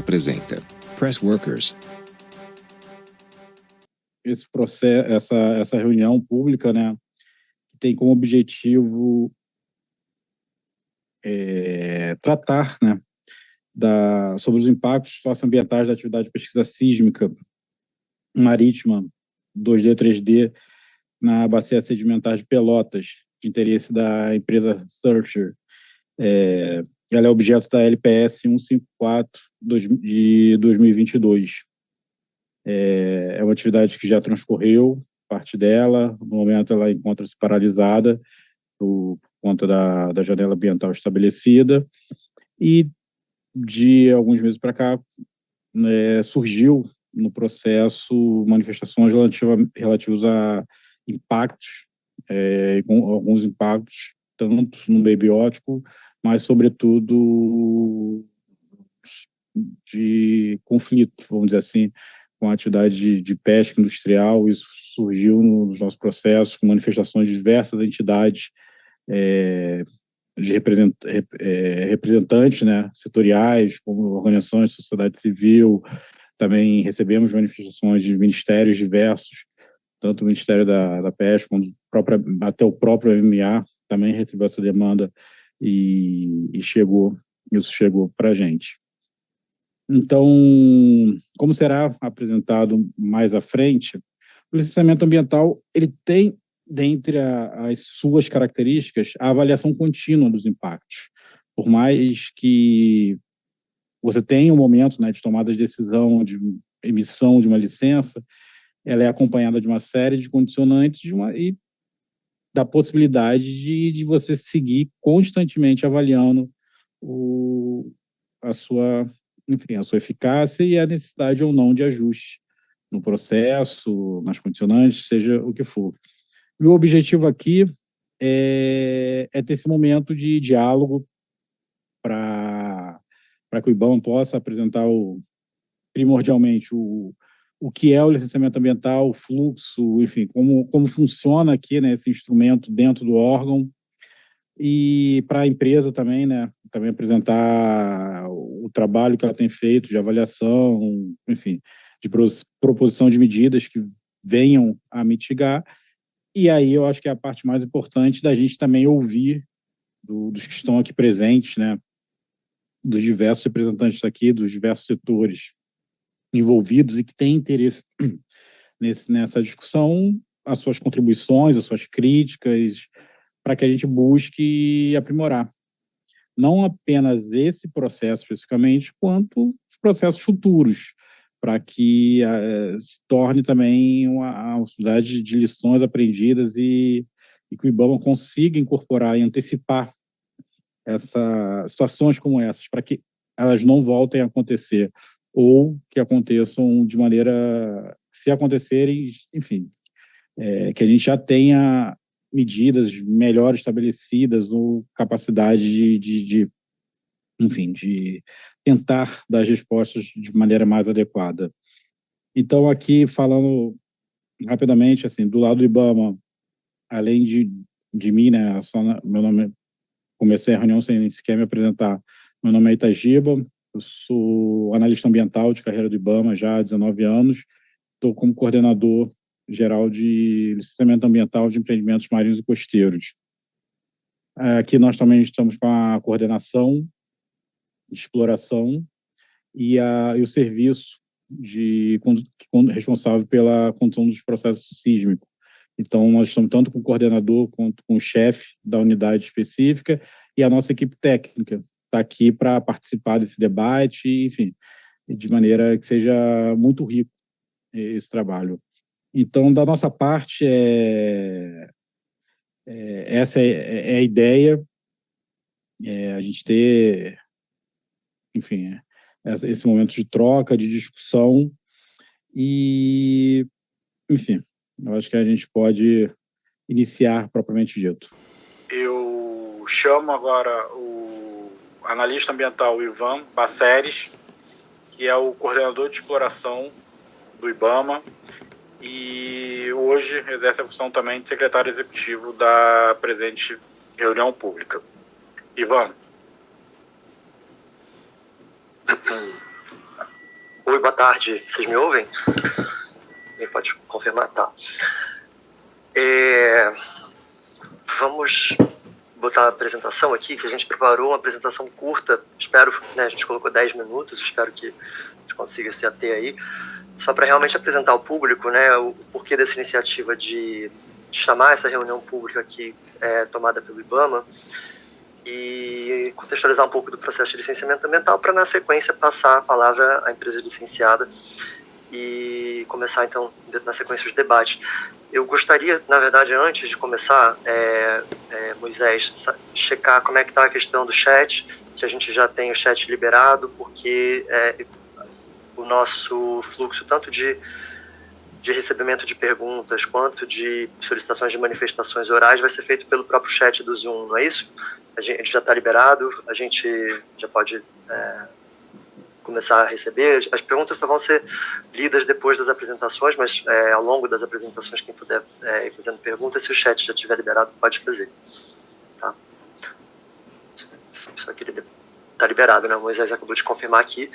apresenta Press Workers. Esse processo, essa reunião pública, né, tem como objetivo tratar, né, sobre os impactos socioambientais da atividade de pesquisa sísmica marítima 2D e 3D na bacia sedimentar de Pelotas, de interesse da empresa Searcher. Ela é objeto da LPS 154 de 2022. É uma atividade que já transcorreu, parte dela, no momento ela encontra-se paralisada por conta da janela ambiental estabelecida, e de alguns meses para cá surgiu no processo manifestações relativas a impactos, com alguns impactos, tanto no meio biótico, mas, sobretudo, de conflito, vamos dizer assim, com a atividade de pesca industrial. Isso surgiu nos nossos processos, com manifestações de diversas entidades, de representantes, né, setoriais, como organizações de sociedade civil. Também recebemos manifestações de ministérios diversos, tanto o Ministério da Pesca, quanto até o próprio MMA também recebeu essa demanda e isso chegou para a gente. Então, como será apresentado mais à frente, o licenciamento ambiental ele tem, dentre as suas características, a avaliação contínua dos impactos. Por mais que você tenha um momento, né, de tomada de decisão, de emissão de uma licença, ela é acompanhada de uma série de condicionantes e da possibilidade de você seguir constantemente avaliando a sua eficácia e a necessidade ou não de ajuste no processo, nas condicionantes, seja o que for. E o objetivo aqui é ter esse momento de diálogo para que o IBAMA possa apresentar primordialmente o que é o licenciamento ambiental, o fluxo, enfim, como funciona aqui, né, esse instrumento dentro do órgão, e para a empresa também, né, também apresentar o trabalho que ela tem feito de avaliação, enfim, de proposição de medidas que venham a mitigar. E aí eu acho que é a parte mais importante da gente também ouvir dos que estão aqui presentes, né, dos diversos representantes aqui, dos diversos setores envolvidos e que têm interesse nessa discussão, as suas contribuições, as suas críticas, para que a gente busque aprimorar não apenas esse processo especificamente, quanto os processos futuros, para que se torne também uma oportunidade de lições aprendidas e que o IBAMA consiga incorporar e antecipar situações como essas, para que elas não voltem a acontecer, ou que aconteçam de maneira, se acontecerem, enfim, que a gente já tenha medidas melhor estabelecidas ou capacidade enfim, de tentar dar as respostas de maneira mais adequada. Então, aqui, falando rapidamente, assim, do lado do IBAMA, além de mim, né, meu nome, comecei a reunião sem sequer me apresentar. Meu nome é Itagiba, eu sou analista ambiental de carreira do IBAMA já há 19 anos, estou como coordenador geral de licenciamento ambiental de empreendimentos marinhos e costeiros. Aqui nós também estamos com a coordenação de exploração e o serviço responsável pela condução dos processos sísmicos. Então, nós estamos tanto com o coordenador quanto com o chefe da unidade específica, e a nossa equipe técnica está aqui para participar desse debate, enfim, de maneira que seja muito rico esse trabalho. Então, da nossa parte, essa é a ideia, a gente ter, enfim, esse momento de troca, de discussão, e, enfim, eu acho que a gente pode iniciar propriamente dito. Eu chamo agora o analista ambiental Ivan Baceres, que é o coordenador de exploração do IBAMA, e hoje exerce a função também de secretário executivo da presente reunião pública. Ivan. Oi, boa tarde. Vocês me ouvem? Alguém pode confirmar? Tá. Vamos botar a apresentação aqui, que a gente preparou uma apresentação curta. Espero, né, a gente colocou 10 minutos, espero que a gente consiga se ater aí. Só para realmente apresentar ao público, né, o porquê dessa iniciativa de chamar essa reunião pública aqui tomada pelo IBAMA e contextualizar um pouco do processo de licenciamento ambiental para, na sequência, passar a palavra à empresa licenciada e começar, então, na sequência, os debates. Eu gostaria, na verdade, antes de começar, Moisés, checar como é que está a questão do chat, se a gente já tem o chat liberado, porque o nosso fluxo, tanto de recebimento de perguntas, quanto de solicitações de manifestações orais, vai ser feito pelo próprio chat do Zoom, não é isso? A gente já está liberado, a gente já pode começar a receber. As perguntas só vão ser lidas depois das apresentações, mas ao longo das apresentações, quem puder ir fazendo perguntas, se o chat já estiver liberado, pode fazer. Tá? Só que ele está liberado, né? O Moisés acabou de confirmar aqui.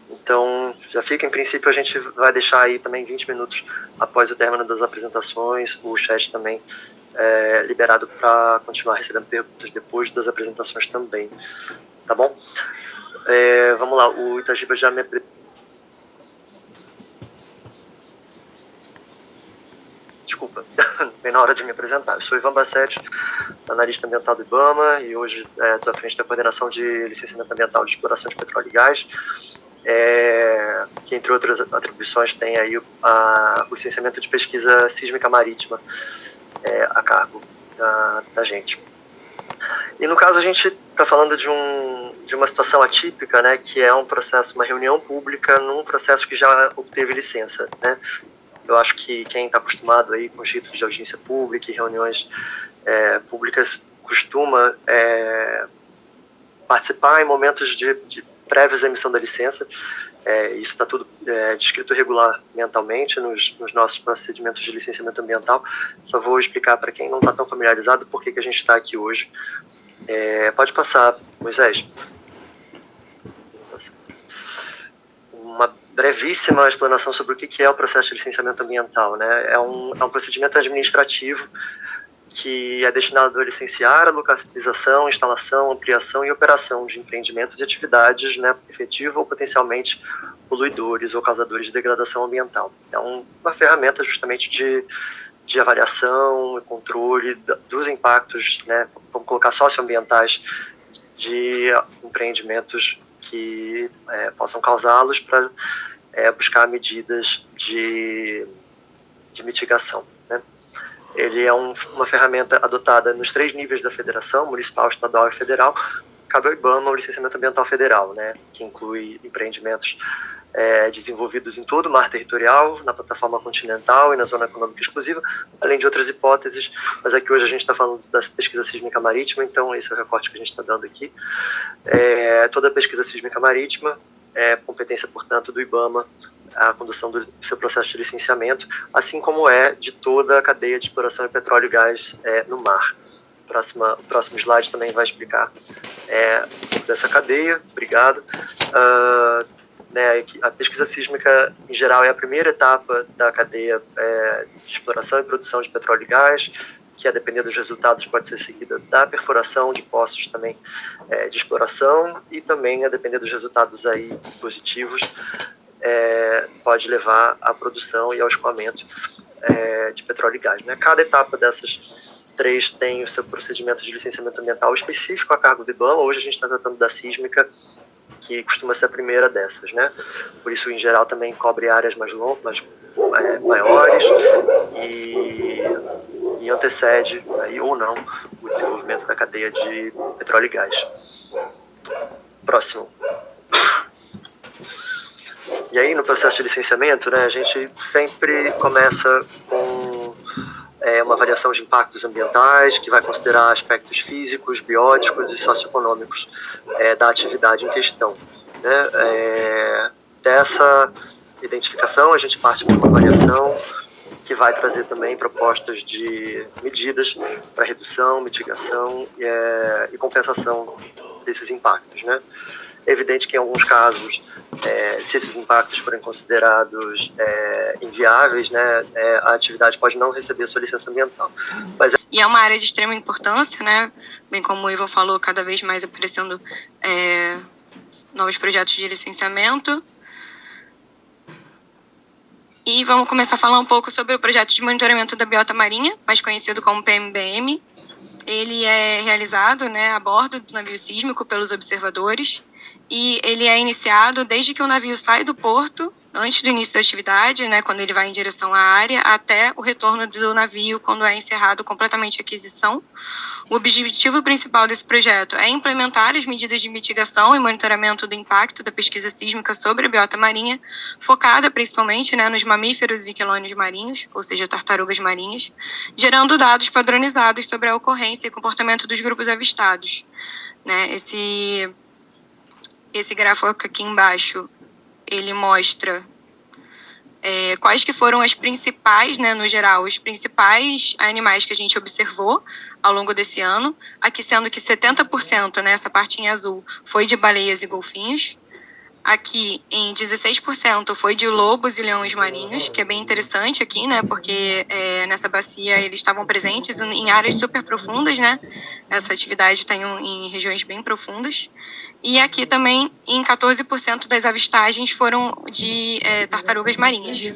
Então, já fica, em princípio, a gente vai deixar aí também 20 minutos após o término das apresentações, o chat também liberado para continuar recebendo perguntas depois das apresentações também. Tá bom? Vamos lá, o Itagiba já me... Desculpa, bem na hora de me apresentar. Eu sou Ivan Bassetti, analista ambiental do IBAMA, e hoje estou à frente da coordenação de licenciamento ambiental de exploração de petróleo e gás, que, entre outras atribuições, tem aí o licenciamento de pesquisa sísmica marítima a cargo da gente. E, no caso, a gente está falando de uma situação atípica, né, que é um processo, uma reunião pública num processo que já obteve licença, né? Eu acho que quem está acostumado aí com os ritos de audiência pública e reuniões públicas costuma participar em momentos de prévios à emissão da licença. Isso está tudo descrito regulamentalmente nos nossos procedimentos de licenciamento ambiental. Só vou explicar para quem não está tão familiarizado por que a gente está aqui hoje. Pode passar, Moisés. Uma brevíssima explanação sobre o que é o processo de licenciamento ambiental, né? É um procedimento administrativo que é destinado a licenciar a localização, instalação, ampliação e operação de empreendimentos e atividades, né, efetiva ou potencialmente poluidores ou causadores de degradação ambiental. É uma ferramenta justamente de avaliação e controle dos impactos, né, vamos colocar socioambientais, de empreendimentos que possam causá-los para buscar medidas de mitigação, né? Ele é uma ferramenta adotada nos 3 níveis da federação, municipal, estadual e federal. Cabe ao IBAMA o licenciamento ambiental federal, né, que inclui empreendimentos desenvolvidos em todo o mar territorial, na plataforma continental e na zona econômica exclusiva, além de outras hipóteses, mas aqui hoje a gente está falando da pesquisa sísmica marítima, então esse é o recorte que a gente está dando aqui. Toda a pesquisa sísmica marítima é competência, portanto, do IBAMA, a condução do seu processo de licenciamento, assim como de toda a cadeia de exploração de petróleo e gás no mar. O próximo slide também vai explicar um pouco dessa cadeia. Obrigado. A pesquisa sísmica, em geral, é a primeira etapa da cadeia de exploração e produção de petróleo e gás, que, a depender dos resultados, pode ser seguida da perfuração de poços também de exploração, e também, a depender dos resultados aí positivos, pode levar à produção e ao escoamento de petróleo e gás, né? Cada etapa dessas 3 tem o seu procedimento de licenciamento ambiental específico a cargo do IBAMA. Hoje a gente está tratando da sísmica, que costuma ser a primeira dessas, né? Por isso, em geral, também cobre áreas mais longas, maiores, e antecede, aí, ou não, o desenvolvimento da cadeia de petróleo e gás. Próximo. E aí, no processo de licenciamento, né, a gente sempre começa com uma avaliação de impactos ambientais, que vai considerar aspectos físicos, bióticos e socioeconômicos da atividade em questão, né? Dessa identificação, a gente parte para uma avaliação que vai trazer também propostas de medidas para redução, mitigação e compensação desses impactos, né? É evidente que, em alguns casos, se esses impactos forem considerados inviáveis, né, a atividade pode não receber sua licença ambiental. E é uma área de extrema importância, né? Bem como o Ivan falou, cada vez mais aparecendo novos projetos de licenciamento. E vamos começar a falar um pouco sobre o projeto de monitoramento da biota marinha, mais conhecido como PMBM. Ele é realizado, né, a bordo do navio sísmico pelos observadores, e ele é iniciado desde que o navio sai do porto, antes do início da atividade, né, quando ele vai em direção à área, até o retorno do navio, quando é encerrado completamente a aquisição. O objetivo principal desse projeto é implementar as medidas de mitigação e monitoramento do impacto da pesquisa sísmica sobre a biota marinha, focada principalmente, né, nos mamíferos e quelônios marinhos, ou seja, tartarugas marinhas, gerando dados padronizados sobre a ocorrência e comportamento dos grupos avistados. Né, esse gráfico aqui embaixo, ele mostra quais que foram as principais, né, no geral, os principais animais que a gente observou ao longo desse ano, aqui sendo que 70%, né, essa parte em azul, foi de baleias e golfinhos. Aqui em 16% foi de lobos e leões marinhos, que é bem interessante aqui, né, porque nessa bacia eles estavam presentes em áreas super profundas, né, essa atividade está em regiões bem profundas. E aqui também, em 14% das avistagens foram de tartarugas marinhas.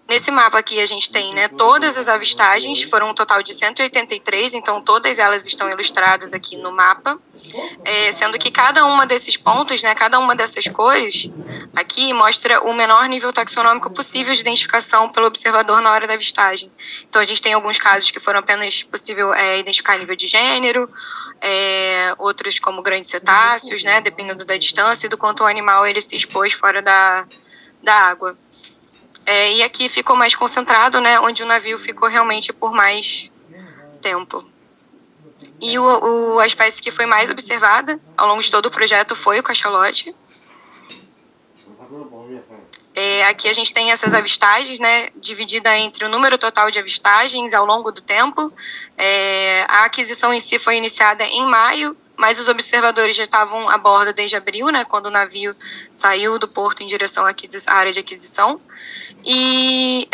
Nesse mapa aqui a gente tem, né, todas as avistagens, foram um total de 183, então todas elas estão ilustradas aqui no mapa, sendo que cada uma desses pontos, né, cada uma dessas cores aqui mostra o menor nível taxonômico possível de identificação pelo observador na hora da avistagem. Então a gente tem alguns casos que foram apenas possível identificar nível de gênero, outros como grandes cetáceos, né, dependendo da distância e do quanto o animal ele se expôs fora da água. E aqui ficou mais concentrado, né, onde o navio ficou realmente por mais tempo. E a espécie que foi mais observada ao longo de todo o projeto foi o cachalote. Aqui a gente tem essas avistagens, né, dividida entre o número total de avistagens ao longo do tempo. A aquisição em si foi iniciada em maio, mas os observadores já estavam a bordo desde abril, né, quando o navio saiu do porto em direção à área de aquisição. E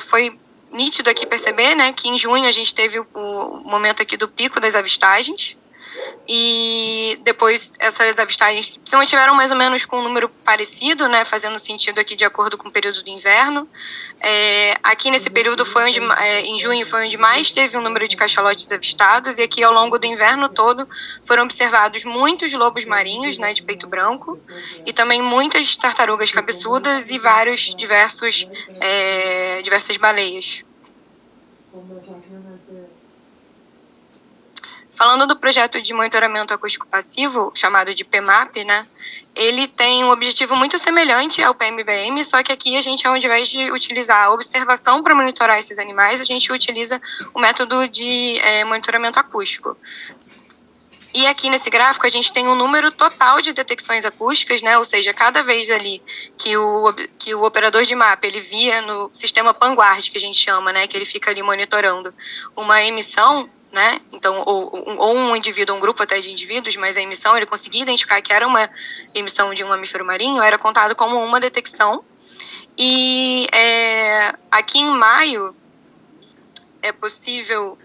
foi nítido aqui perceber, né, que em junho a gente teve o momento aqui do pico das avistagens, e depois essas avistagens se mantiveram mais ou menos com um número parecido, né, fazendo sentido aqui de acordo com o período do inverno. Aqui nesse período foi onde, em junho, foi onde mais teve um número de cachalotes avistados, e aqui ao longo do inverno todo foram observados muitos lobos marinhos, né, de peito branco, e também muitas tartarugas cabeçudas e diversas baleias. Falando do projeto de monitoramento acústico passivo, chamado de PMAP, né, ele tem um objetivo muito semelhante ao PMBM, só que aqui a gente, ao invés de utilizar a observação para monitorar esses animais, a gente utiliza o método de monitoramento acústico. E aqui nesse gráfico a gente tem um número total de detecções acústicas, né, ou seja, cada vez ali que o operador de mapa ele via no sistema Panguard, que a gente chama, né, que ele fica ali monitorando uma emissão, né, então, ou um indivíduo, um grupo até de indivíduos, mas a emissão, ele conseguia identificar que era uma emissão de um mamífero marinho, era contado como uma detecção. E aqui em maio é possível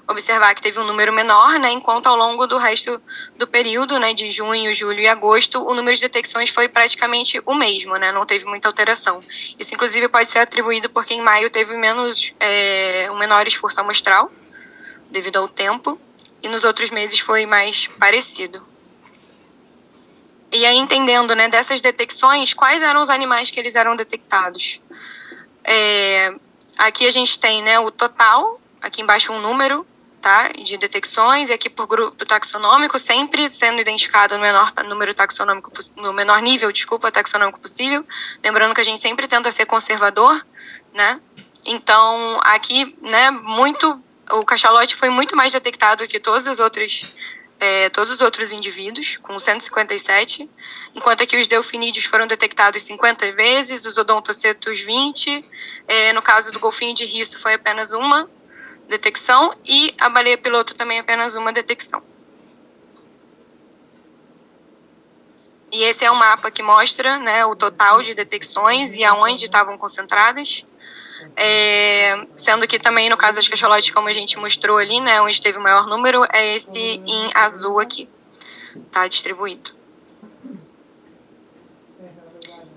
observar que teve um número menor, né, enquanto ao longo do resto do período, né, de junho, julho e agosto, o número de detecções foi praticamente o mesmo, né, não teve muita alteração. Isso, inclusive, pode ser atribuído porque em maio teve um menor esforço amostral, devido ao tempo, e nos outros meses foi mais parecido. E aí, entendendo, né, dessas detecções, quais eram os animais que eles eram detectados? Aqui a gente tem, né, o total, aqui embaixo um número, tá, de detecções, e aqui por grupo taxonômico, sempre sendo identificado no menor nível taxonômico possível, lembrando que a gente sempre tenta ser conservador, né, então aqui, né, o cachalote foi muito mais detectado que todos os outros indivíduos, com 157, enquanto aqui os delfinídeos foram detectados 50 vezes, os odontocetos 20, no caso do golfinho de riço foi apenas uma detecção, e a baleia piloto também apenas uma detecção. E esse é um mapa que mostra, né, o total de detecções e aonde estavam concentradas. Sendo que também, no caso das cachalotes, como a gente mostrou ali, né, onde teve o maior número, é esse em azul aqui. Tá distribuído.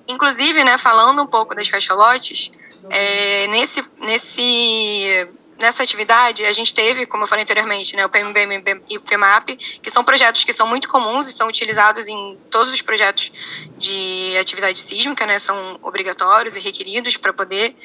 Inclusive, né, falando um pouco das cachalotes, nessa atividade, a gente teve, como eu falei anteriormente, né, o PMBM e o PMAP, que são projetos que são muito comuns e são utilizados em todos os projetos de atividade sísmica, né, são obrigatórios e requeridos para poder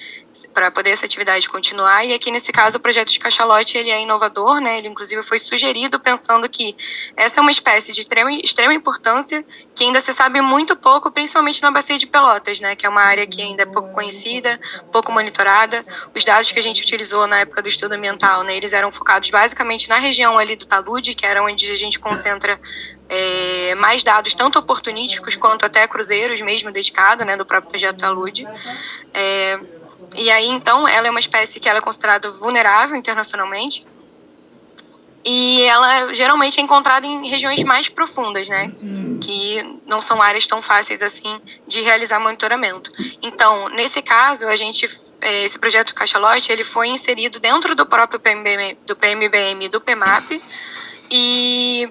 essa atividade continuar. E aqui, nesse caso, o projeto de cachalote, ele é inovador, né, ele inclusive foi sugerido pensando que essa é uma espécie de extrema importância que ainda se sabe muito pouco, principalmente na Bacia de Pelotas, né, que é uma área que ainda é pouco conhecida, pouco monitorada. Os dados que a gente utilizou na época do estudo ambiental, né, eles eram focados basicamente na região ali do talude, que era onde a gente concentra mais dados, tanto oportunísticos quanto até cruzeiros mesmo dedicados, né, do próprio projeto talude. E aí, então, ela é uma espécie que ela é considerada vulnerável internacionalmente, e ela geralmente é encontrada em regiões mais profundas, né? Que não são áreas tão fáceis assim de realizar monitoramento. Então, nesse caso, esse projeto Cachalote, ele foi inserido dentro do próprio PMBM e do PMAP, e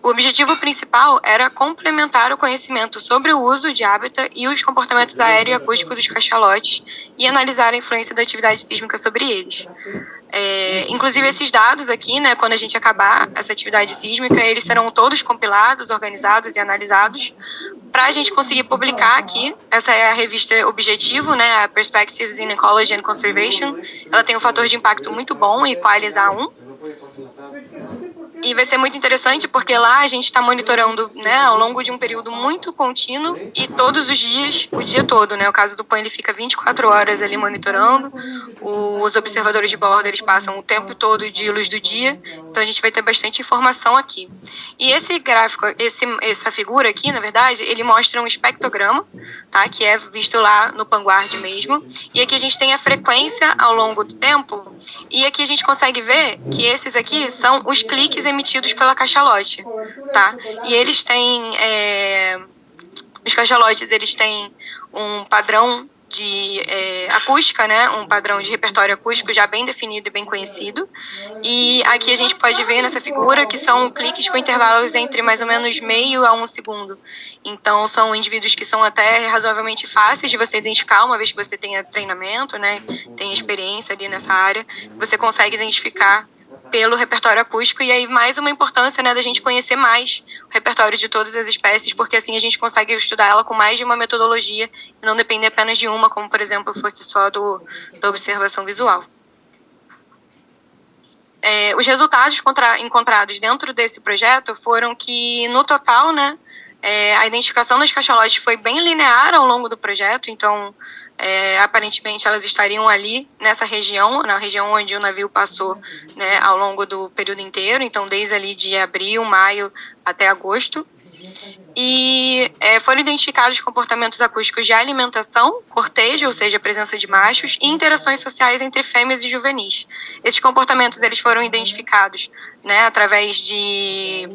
o objetivo principal era complementar o conhecimento sobre o uso de hábitat e os comportamentos aéreo e acústicos dos cachalotes e analisar a influência da atividade sísmica sobre eles. Inclusive, esses dados aqui, né, quando a gente acabar essa atividade sísmica, eles serão todos compilados, organizados e analisados para a gente conseguir publicar aqui. Essa é a revista Objetivo, né, a Perspectives in Ecology and Conservation. Ela tem um fator de impacto muito bom, Equalis A1. E vai ser muito interessante porque lá a gente está monitorando, né, ao longo de um período muito contínuo e todos os dias, o dia todo, né? O caso do PAN, ele fica 24 horas ali monitorando. Os observadores de bordo, eles passam o tempo todo de luz do dia. Então a gente vai ter bastante informação aqui. E esse gráfico, essa figura aqui, na verdade, ele mostra um espectrograma, tá? Que é visto lá no Panguard mesmo. E aqui a gente tem a frequência ao longo do tempo. E aqui a gente consegue ver que esses aqui são os cliques emitidos pela cachalote, tá? E eles têm, os cachalotes, eles têm um padrão de acústica, né? Um padrão de repertório acústico já bem definido e bem conhecido. E aqui a gente pode ver nessa figura que são cliques com intervalos entre mais ou menos meio a 1 segundo. Então, são indivíduos que são até razoavelmente fáceis de você identificar, uma vez que você tenha treinamento, né? Tem experiência ali nessa área, você consegue identificar pelo repertório acústico. E aí mais uma importância, né, da gente conhecer mais o repertório de todas as espécies, porque assim a gente consegue estudar ela com mais de uma metodologia e não depender apenas de uma, como por exemplo fosse só da observação visual. Os resultados encontrados dentro desse projeto foram que, no total, né, a identificação das cachalotes foi bem linear ao longo do projeto. Então, aparentemente elas estariam ali nessa região, na região onde o navio passou, né, ao longo do período inteiro, então desde ali de abril, maio até agosto. E foram identificados comportamentos acústicos de alimentação, cortejo, ou seja, a presença de machos, e interações sociais entre fêmeas e juvenis. Esses comportamentos, eles foram identificados, né, através de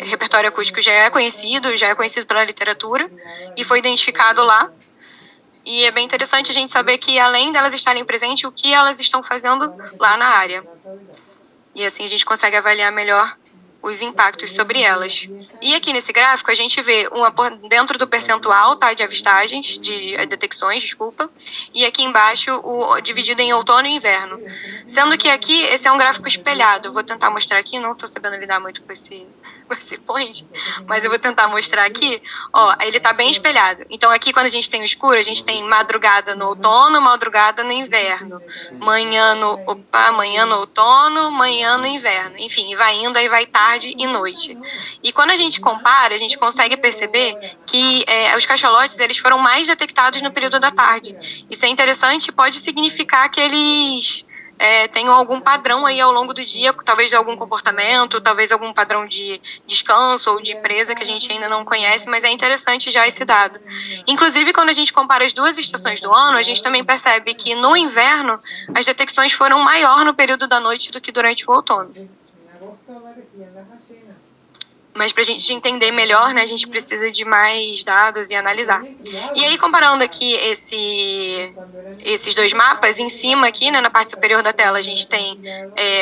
repertório acústico já é conhecido pela literatura, e foi identificado lá. E é bem interessante a gente saber que, além delas estarem presentes, o que elas estão fazendo lá na área. E assim a gente consegue avaliar melhor os impactos sobre elas. E aqui nesse gráfico a gente vê dentro do percentual, tá, de avistagens, de detecções, desculpa, e aqui embaixo dividido em outono e inverno. Sendo que aqui esse é um gráfico espelhado. Vou tentar mostrar aqui, não estou sabendo lidar muito com esse point, mas eu vou tentar mostrar aqui. Ó, ele está bem espelhado. Então aqui, quando a gente tem o escuro, a gente tem madrugada no outono, madrugada no inverno, manhã no outono, manhã no inverno, enfim, vai indo, aí vai tarde e noite. E quando a gente compara, a gente consegue perceber que os cachalotes, eles foram mais detectados no período da tarde. Isso é interessante e pode significar que eles tenham algum padrão aí ao longo do dia, talvez algum comportamento, talvez algum padrão de descanso ou de presa que a gente ainda não conhece, mas é interessante já esse dado. Inclusive, quando a gente compara as duas estações do ano, a gente também percebe que no inverno as detecções foram maior no período da noite do que durante o outono. Mas para a gente entender melhor, né, a gente precisa de mais dados e analisar. E aí, comparando aqui esses dois mapas, em cima aqui, né, na parte superior da tela, a gente tem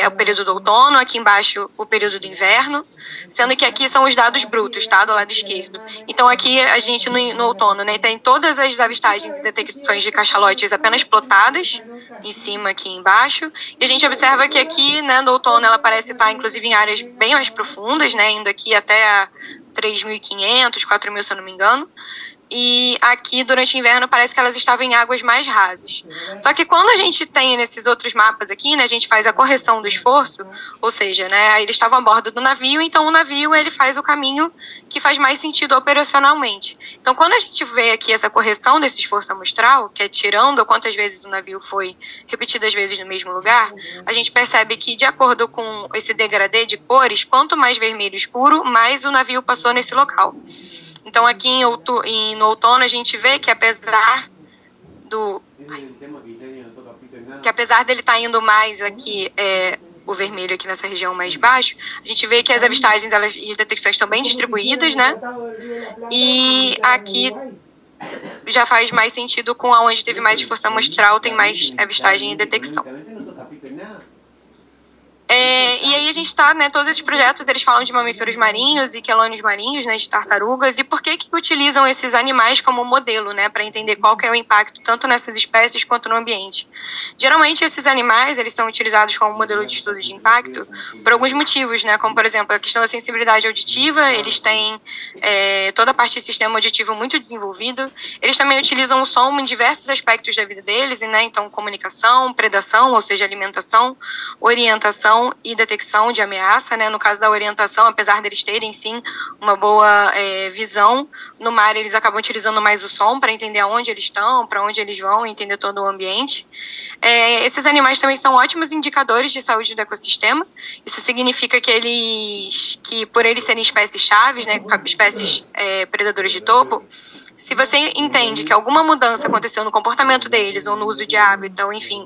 o período do outono, aqui embaixo o período do inverno, sendo que aqui são os dados brutos, tá, do lado esquerdo. Então aqui a gente, no outono, né, tem todas as avistagens e detecções de cachalotes apenas plotadas, em cima aqui embaixo, e a gente observa que aqui, né, no outono, ela parece estar, inclusive, em áreas bem mais profundas, né, indo aqui até 3.500, 4.000, se eu não me engano. E aqui, durante o inverno, parece que elas estavam em águas mais rasas. Só que quando a gente tem nesses outros mapas aqui, né, a gente faz a correção do esforço, ou seja, né, eles estavam a bordo do navio, então o navio ele faz o caminho que faz mais sentido operacionalmente. Então, quando a gente vê aqui essa correção desse esforço amostral, que é tirando quantas vezes o navio foi repetidas vezes no mesmo lugar, a gente percebe que, de acordo com esse degradê de cores, quanto mais vermelho escuro, mais o navio passou nesse local. Então, aqui no outono, a gente vê que apesar dele estar indo mais aqui, o vermelho aqui nessa região mais baixo, a gente vê que as avistagens e detecções estão bem distribuídas, né? E aqui já faz mais sentido com aonde teve mais esforço amostral, tem mais avistagem e detecção. E aí a gente está, né, todos esses projetos, eles falam de mamíferos marinhos e quelônios marinhos, né, de tartarugas, e por que utilizam esses animais como modelo, né, para entender qual que é o impacto tanto nessas espécies quanto no ambiente. Geralmente esses animais, eles são utilizados como modelo de estudo de impacto por alguns motivos, né, como por exemplo a questão da sensibilidade auditiva, eles têm toda a parte do sistema auditivo muito desenvolvido, eles também utilizam o som em diversos aspectos da vida deles, né, então comunicação, predação, ou seja, alimentação, orientação e detecção de ameaça, né? No caso da orientação, apesar deles terem, sim, uma boa visão, no mar eles acabam utilizando mais o som para entender aonde eles estão, para onde eles vão, entender todo o ambiente. Esses animais também são ótimos indicadores de saúde do ecossistema. Isso significa que por eles serem espécies chaves, né, espécies predadoras de topo, se você entende que alguma mudança aconteceu no comportamento deles ou no uso de água, então, enfim,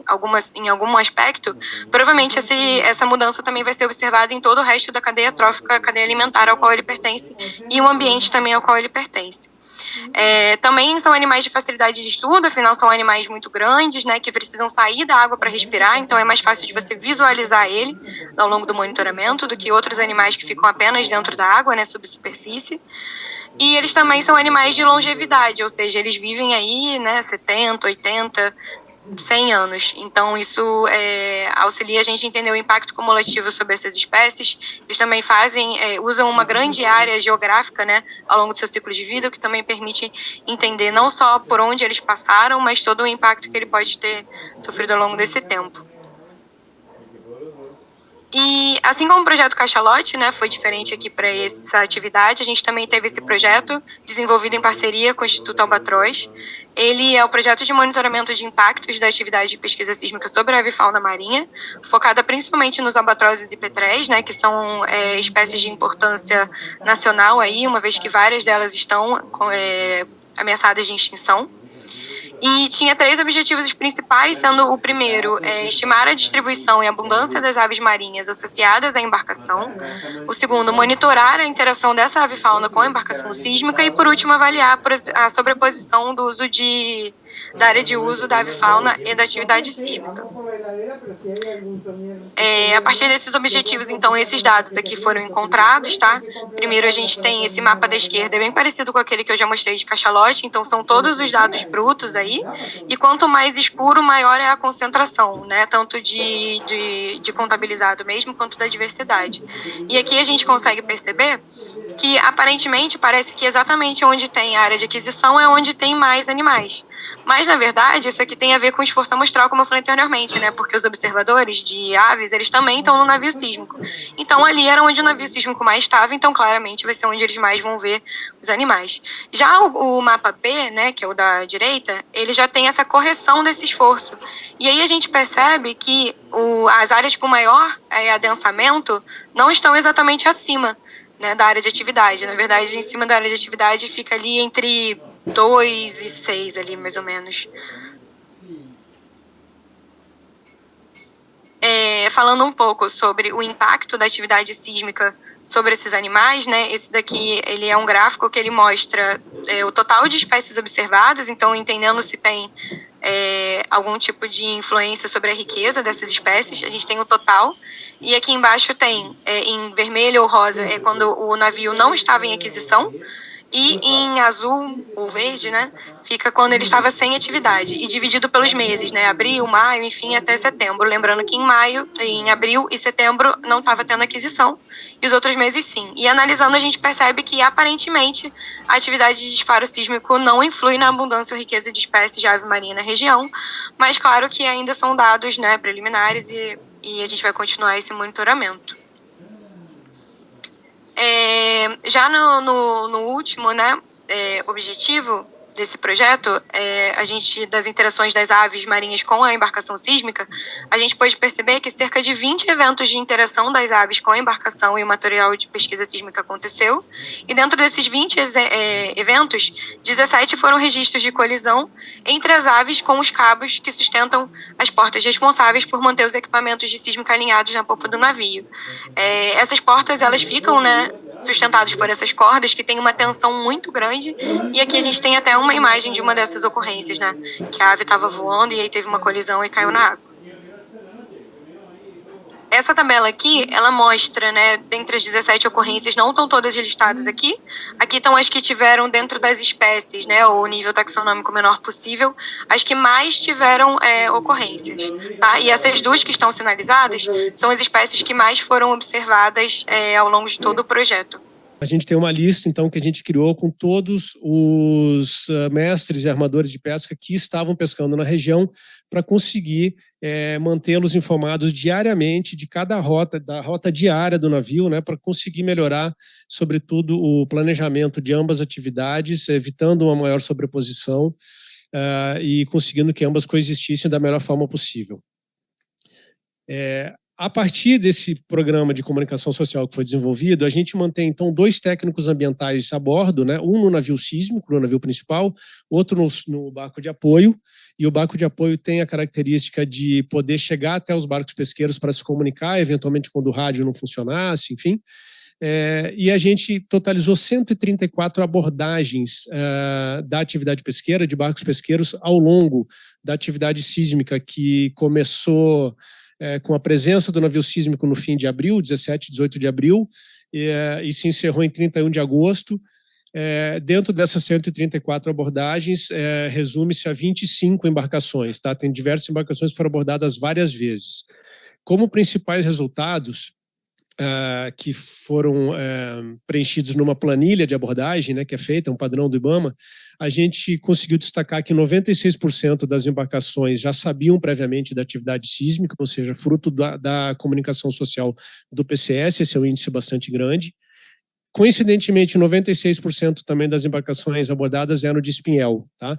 em algum aspecto, provavelmente essa mudança também vai ser observada em todo o resto da cadeia trófica, cadeia alimentar ao qual ele pertence e o ambiente também ao qual ele pertence. Também são animais de facilidade de estudo, afinal são animais muito grandes, né, que precisam sair da água para respirar, então é mais fácil de você visualizar ele ao longo do monitoramento do que outros animais que ficam apenas dentro da água, né, subsuperfície. E eles também são animais de longevidade, ou seja, eles vivem aí, né, 70, 80, 100 anos. Então, isso auxilia a gente a entender o impacto cumulativo sobre essas espécies. Eles também usam uma grande área geográfica, né, ao longo do seu ciclo de vida, o que também permite entender não só por onde eles passaram, mas todo o impacto que ele pode ter sofrido ao longo desse tempo. E assim como o projeto Cachalote, né, foi diferente aqui para essa atividade, a gente também teve esse projeto desenvolvido em parceria com o Instituto Albatroz. Ele é o projeto de monitoramento de impactos da atividade de pesquisa sísmica sobre a avifauna marinha, focada principalmente nos albatrozes e petréis, né, que são espécies de importância nacional aí, uma vez que várias delas estão ameaçadas de extinção. E tinha 3 objetivos principais, sendo o primeiro, estimar a distribuição e abundância das aves marinhas associadas à embarcação. O segundo, monitorar a interação dessa avifauna com a embarcação sísmica. E, por último, avaliar a sobreposição do uso da área de uso da avifauna e da atividade sísmica. A partir desses objetivos, então, esses dados aqui foram encontrados, tá? Primeiro, a gente tem esse mapa da esquerda, bem parecido com aquele que eu já mostrei de cachalote, então são todos os dados brutos aí, e quanto mais escuro, maior é a concentração, né? Tanto de contabilizado mesmo, quanto da diversidade. E aqui a gente consegue perceber que, aparentemente, parece que exatamente onde tem área de aquisição é onde tem mais animais. Mas, na verdade, isso aqui tem a ver com esforço amostral, como eu falei anteriormente, né? Porque os observadores de aves, eles também estão no navio sísmico. Então, ali era onde o navio sísmico mais estava, então, claramente, vai ser onde eles mais vão ver os animais. Já o mapa B, né, que é o da direita, ele já tem essa correção desse esforço. E aí a gente percebe que as áreas com maior adensamento não estão exatamente acima, né, da área de atividade. Na verdade, em cima da área de atividade fica ali entre 2 e 6 ali, mais ou menos. falando um pouco sobre o impacto da atividade sísmica sobre esses animais, né? Esse daqui, ele é um gráfico que ele mostra o total de espécies observadas, então entendendo se tem algum tipo de influência sobre a riqueza dessas espécies, a gente tem o total, e aqui embaixo tem, em vermelho ou rosa, é quando o navio não estava em aquisição, e em azul ou verde, né, fica quando ele estava sem atividade, e dividido pelos meses, né, abril, maio, enfim, até setembro. Lembrando que em abril e setembro não estava tendo aquisição, e os outros meses sim. E analisando, a gente percebe que, aparentemente, a atividade de disparo sísmico não influi na abundância ou riqueza de espécies de ave marinha na região, mas claro que ainda são dados, né, preliminares, e a gente vai continuar esse monitoramento. Já no último, né, objetivo desse projeto, a gente, das interações das aves marinhas com a embarcação sísmica, a gente pôde perceber que cerca de 20 eventos de interação das aves com a embarcação e o material de pesquisa sísmica aconteceu, e dentro desses 20 eventos, 17 foram registros de colisão entre as aves com os cabos que sustentam as portas responsáveis por manter os equipamentos de sísmica alinhados na popa do navio. Essas portas, elas ficam, né, sustentadas por essas cordas que têm uma tensão muito grande, e aqui a gente tem até uma imagem de uma dessas ocorrências, né? Que a ave estava voando e aí teve uma colisão e caiu na água. Essa tabela aqui, ela mostra, né, dentre as 17 ocorrências, não estão todas listadas aqui. Aqui estão as que tiveram dentro das espécies, né, o nível taxonômico menor possível, as que mais tiveram ocorrências, tá? E essas duas que estão sinalizadas são as espécies que mais foram observadas ao longo de todo o projeto. A gente tem uma lista, então, que a gente criou com todos os mestres e armadores de pesca que estavam pescando na região para conseguir mantê-los informados diariamente de cada rota, da rota diária do navio, né, para conseguir melhorar, sobretudo, o planejamento de ambas atividades, evitando uma maior sobreposição e conseguindo que ambas coexistissem da melhor forma possível. A partir desse programa de comunicação social que foi desenvolvido, a gente mantém, então, 2 técnicos ambientais a bordo, né? Um no navio sísmico, no navio principal, outro no barco de apoio, e o barco de apoio tem a característica de poder chegar até os barcos pesqueiros para se comunicar, eventualmente quando o rádio não funcionasse, enfim. E a gente totalizou 134 abordagens da atividade pesqueira, de barcos pesqueiros, ao longo da atividade sísmica, que começou com a presença do navio sísmico no fim de abril, 17 e 18 de abril, e se encerrou em 31 de agosto. Dentro dessas 134 abordagens, resume-se a 25 embarcações. Tá? Tem diversas embarcações que foram abordadas várias vezes. Como principais resultados, que foram preenchidos numa planilha de abordagem, né, que é feita, um padrão do IBAMA, a gente conseguiu destacar que 96% das embarcações já sabiam previamente da atividade sísmica, ou seja, fruto da comunicação social do PCS, esse é um índice bastante grande. Coincidentemente, 96% também das embarcações abordadas eram de espinhel. Tá?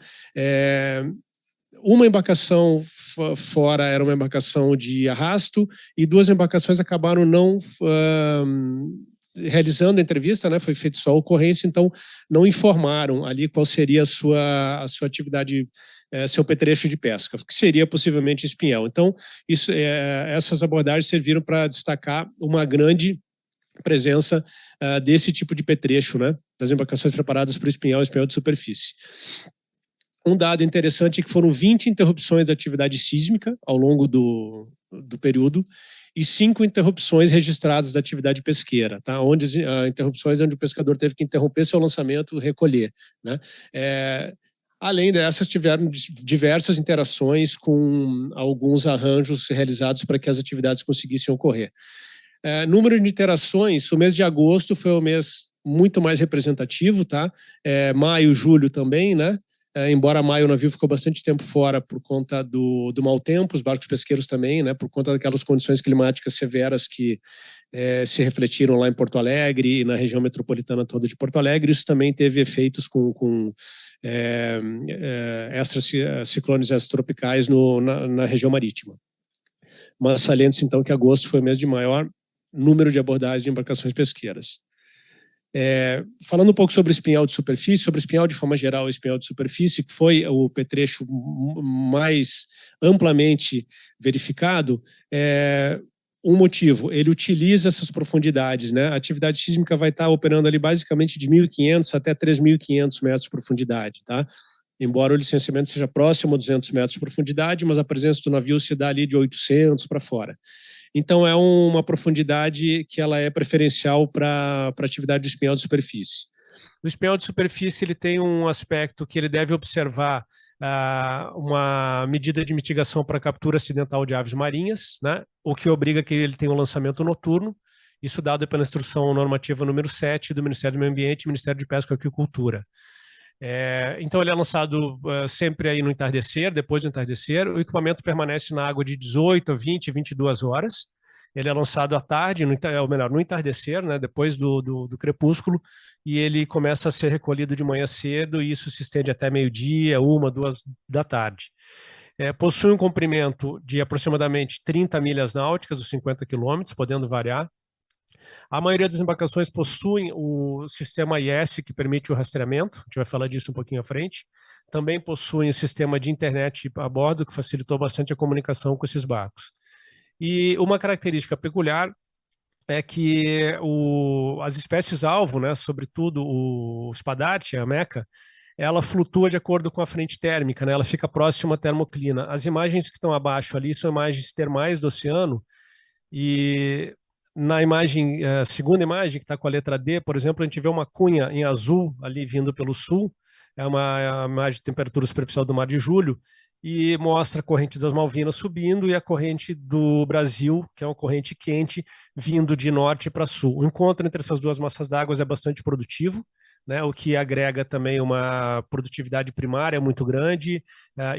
Uma embarcação fora era uma embarcação de arrasto e 2 embarcações acabaram não realizando a entrevista, né? Foi feita só a ocorrência, então não informaram ali qual seria a sua atividade, seu petrecho de pesca, que seria possivelmente espinhel. Então, essas abordagens serviram para destacar uma grande presença desse tipo de petrecho, né? Das embarcações preparadas para o espinhel de superfície. Um dado interessante é que foram 20 interrupções da atividade sísmica ao longo do período e 5 interrupções registradas da atividade pesqueira, tá? Interrupções onde o pescador teve que interromper seu lançamento e recolher, né? Além dessas, tiveram diversas interações com alguns arranjos realizados para que as atividades conseguissem ocorrer. Número de interações, o mês de agosto foi o mês muito mais representativo, tá? Maio, julho também, né? Embora maio o navio ficou bastante tempo fora por conta do mau tempo, os barcos pesqueiros também, né, por conta daquelas condições climáticas severas que se refletiram lá em Porto Alegre e na região metropolitana toda de Porto Alegre. Isso também teve efeitos com ciclones extratropicais na região marítima. Mas saliente-se então que agosto foi o mês de maior número de abordagens de embarcações pesqueiras. Falando um pouco sobre espinhal de superfície, sobre espinhal de forma geral, espinhal de superfície, que foi o petrecho mais amplamente verificado, um motivo, ele utiliza essas profundidades, né? A atividade sísmica vai estar operando ali basicamente de 1.500 até 3.500 metros de profundidade, tá? Embora o licenciamento seja próximo a 200 metros de profundidade, mas a presença do navio se dá ali de 800 para fora. Então, é uma profundidade que ela é preferencial para a atividade do espinhal de superfície. O espinhal de superfície ele tem um aspecto que ele deve observar uma medida de mitigação para captura acidental de aves marinhas, né? O que obriga que ele tenha um lançamento noturno, isso dado pela instrução normativa número 7 do Ministério do Meio Ambiente e Ministério de Pesca e Aquicultura. Então ele é lançado sempre aí no entardecer, depois do entardecer. O equipamento permanece na água de 18 a 20, 22 horas. Ele é lançado à tarde, ou melhor, no entardecer, né, depois do crepúsculo, e ele começa a ser recolhido de manhã cedo, e isso se estende até meio-dia, 1, 2 da tarde. Possui um comprimento de aproximadamente 30 milhas náuticas, os 50 quilômetros, podendo variar. A maioria das embarcações possuem o sistema IS, que permite o rastreamento, a gente vai falar disso um pouquinho à frente. Também possuem o sistema de internet a bordo, que facilitou bastante a comunicação com esses barcos. E uma característica peculiar é que as espécies-alvo, né, sobretudo o espadarte, a meca, ela flutua de acordo com a frente térmica, né, ela fica próxima à termoclina. As imagens que estão abaixo ali são imagens termais do oceano, e na imagem, segunda imagem, que está com a letra D, por exemplo, a gente vê uma cunha em azul ali vindo pelo sul, é uma imagem de temperatura superficial do mar de julho, e mostra a corrente das Malvinas subindo e a corrente do Brasil, que é uma corrente quente, vindo de norte para sul. O encontro entre essas duas massas d'água é bastante produtivo, né, o que agrega também uma produtividade primária muito grande.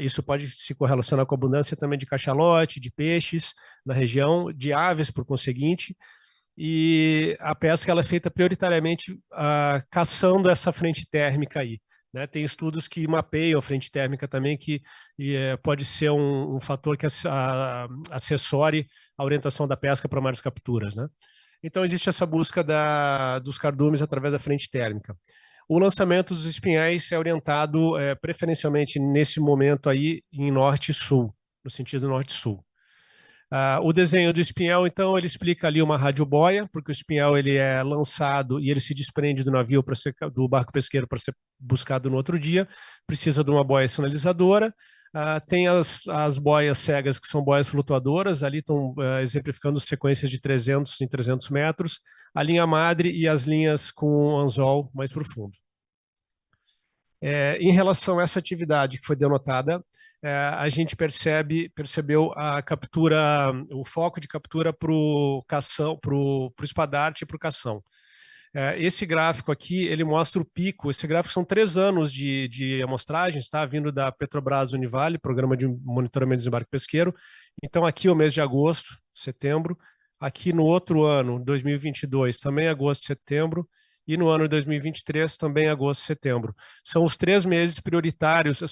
Isso pode se correlacionar com a abundância também de cachalote, de peixes na região, de aves, por conseguinte. E a pesca ela é feita prioritariamente caçando essa frente térmica aí. Né? Tem estudos que mapeiam a frente térmica também, que pode ser um fator que acessore a orientação da pesca para maiores capturas. Né? Então, existe essa busca dos cardumes através da frente térmica. O lançamento dos espinhéis é orientado preferencialmente nesse momento aí em norte e sul, no sentido norte-sul. O desenho do espinhel, então, ele explica ali uma radioboia, porque o espinhel ele é lançado e ele se desprende do navio, do barco pesqueiro, para ser buscado no outro dia. Precisa de uma boia sinalizadora. Tem as boias cegas, que são boias flutuadoras, ali estão exemplificando sequências de 300 em 300 metros, a linha madre e as linhas com anzol mais profundo. Em relação a essa atividade que foi denotada, a gente percebeu a captura, o foco de captura para o espadarte e para o cação. Esse gráfico aqui, ele mostra o pico. Esse gráfico são 3 anos de amostragens, tá? Vindo da Petrobras Univale, Programa de Monitoramento de Desembarque Pesqueiro. Então, aqui é o mês de agosto, setembro. Aqui no outro ano, 2022, também agosto, setembro. E no ano de 2023, também agosto e setembro. São os 3 meses prioritários,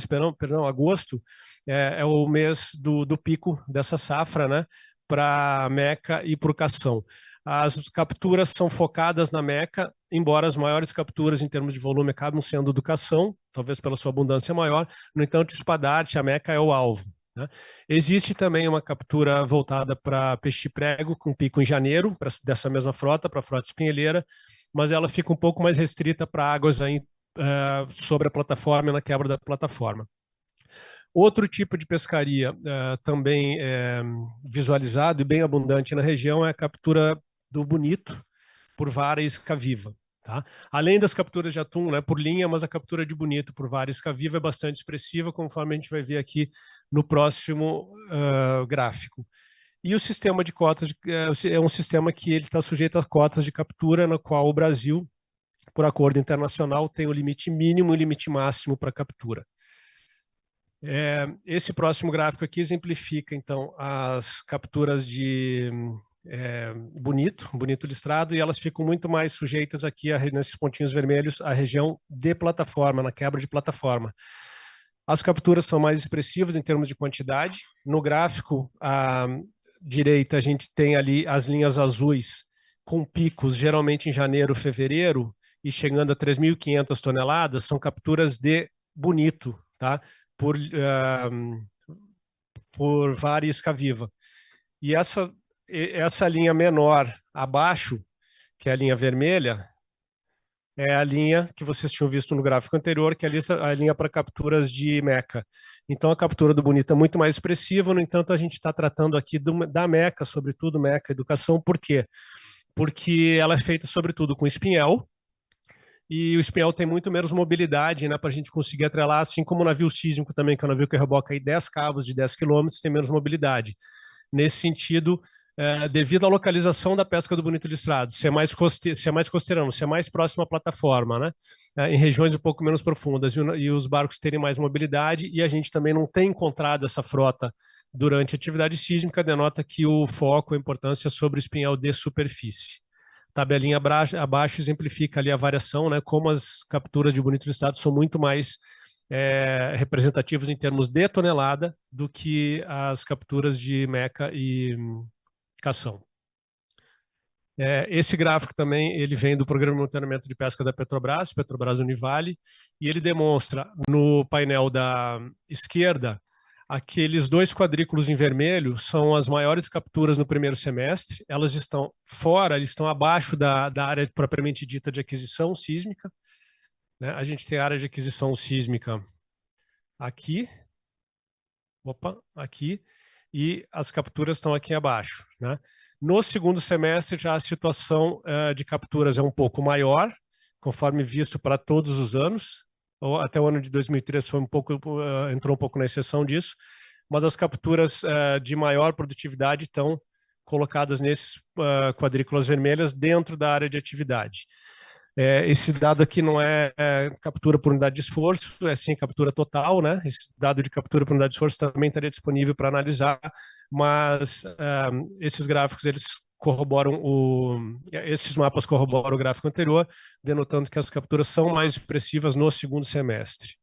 perdão, agosto é o mês do pico dessa safra, né? Para a meca e para o cação. As capturas são focadas na meca, embora as maiores capturas em termos de volume acabam sendo do cação, talvez pela sua abundância maior. No entanto, o espadarte, a meca é o alvo. Né? Existe também uma captura voltada para peixe de prego, com pico em janeiro, dessa mesma frota, para a frota espinheleira, mas ela fica um pouco mais restrita para águas aí, sobre a plataforma e na quebra da plataforma. Outro tipo de pescaria também visualizado e bem abundante na região é a captura do bonito por vara e isca viva. Tá? Além das capturas de atum, né, por linha, mas a captura de bonito por vara e isca viva é bastante expressiva, conforme a gente vai ver aqui no próximo gráfico. E o sistema de cotas é um sistema que ele está sujeito a cotas de captura, na qual o Brasil, por acordo internacional, tem o limite mínimo e o limite máximo para captura. Esse próximo gráfico aqui exemplifica, então, as capturas de bonito listrado, e elas ficam muito mais sujeitas aqui, nesses pontinhos vermelhos, à região de plataforma, na quebra de plataforma. As capturas são mais expressivas em termos de quantidade. No gráfico à direita, a gente tem ali as linhas azuis, com picos geralmente em janeiro, fevereiro, e chegando a 3.500 toneladas, são capturas de bonito, tá? Por vara e isca viva. E essa linha menor abaixo, que é a linha vermelha, é a linha que vocês tinham visto no gráfico anterior, que é a linha para capturas de meca. Então, a captura do bonito é muito mais expressiva, no entanto, a gente está tratando aqui da meca, sobretudo meca educação. Por quê? Porque ela é feita, sobretudo, com espinhel, e o espinhel tem muito menos mobilidade, né, para a gente conseguir atrelar, assim como o navio sísmico também, que é um navio que reboca aí 10 cabos de 10 quilômetros, tem menos mobilidade. Nesse sentido, devido à localização da pesca do bonito listrado, ser mais costeirão, ser mais próximo à plataforma, né? Em regiões um pouco menos profundas, e os barcos terem mais mobilidade, e a gente também não tem encontrado essa frota durante a atividade sísmica, denota que o foco, a importância é sobre o espinhel de superfície. Tabelinha abaixo exemplifica ali a variação, né? Como as capturas de bonito listrado são muito mais representativos em termos de tonelada do que as capturas de meca e cação. Esse gráfico também ele vem do Programa de Monitoramento de Pesca da Petrobras, Petrobras Univale, e ele demonstra no painel da esquerda aqueles 2 quadrículos em vermelho são as maiores capturas no primeiro semestre. Elas estão fora, eles estão abaixo da área propriamente dita de aquisição sísmica, né? A gente tem a área de aquisição sísmica aqui, aqui, e as capturas estão aqui abaixo, né? No segundo semestre, já a situação de capturas é um pouco maior, conforme visto para todos os anos. Até o ano de 2003 foi entrou um pouco na exceção disso, mas as capturas de maior produtividade estão colocadas nesses quadrículas vermelhas dentro da área de atividade. Esse dado aqui não é captura por unidade de esforço, é sim captura total, né? Esse dado de captura por unidade de esforço também estaria disponível para analisar, mas esses gráficos, eles corroboram esses mapas corroboram o gráfico anterior, denotando que as capturas são mais expressivas no segundo semestre.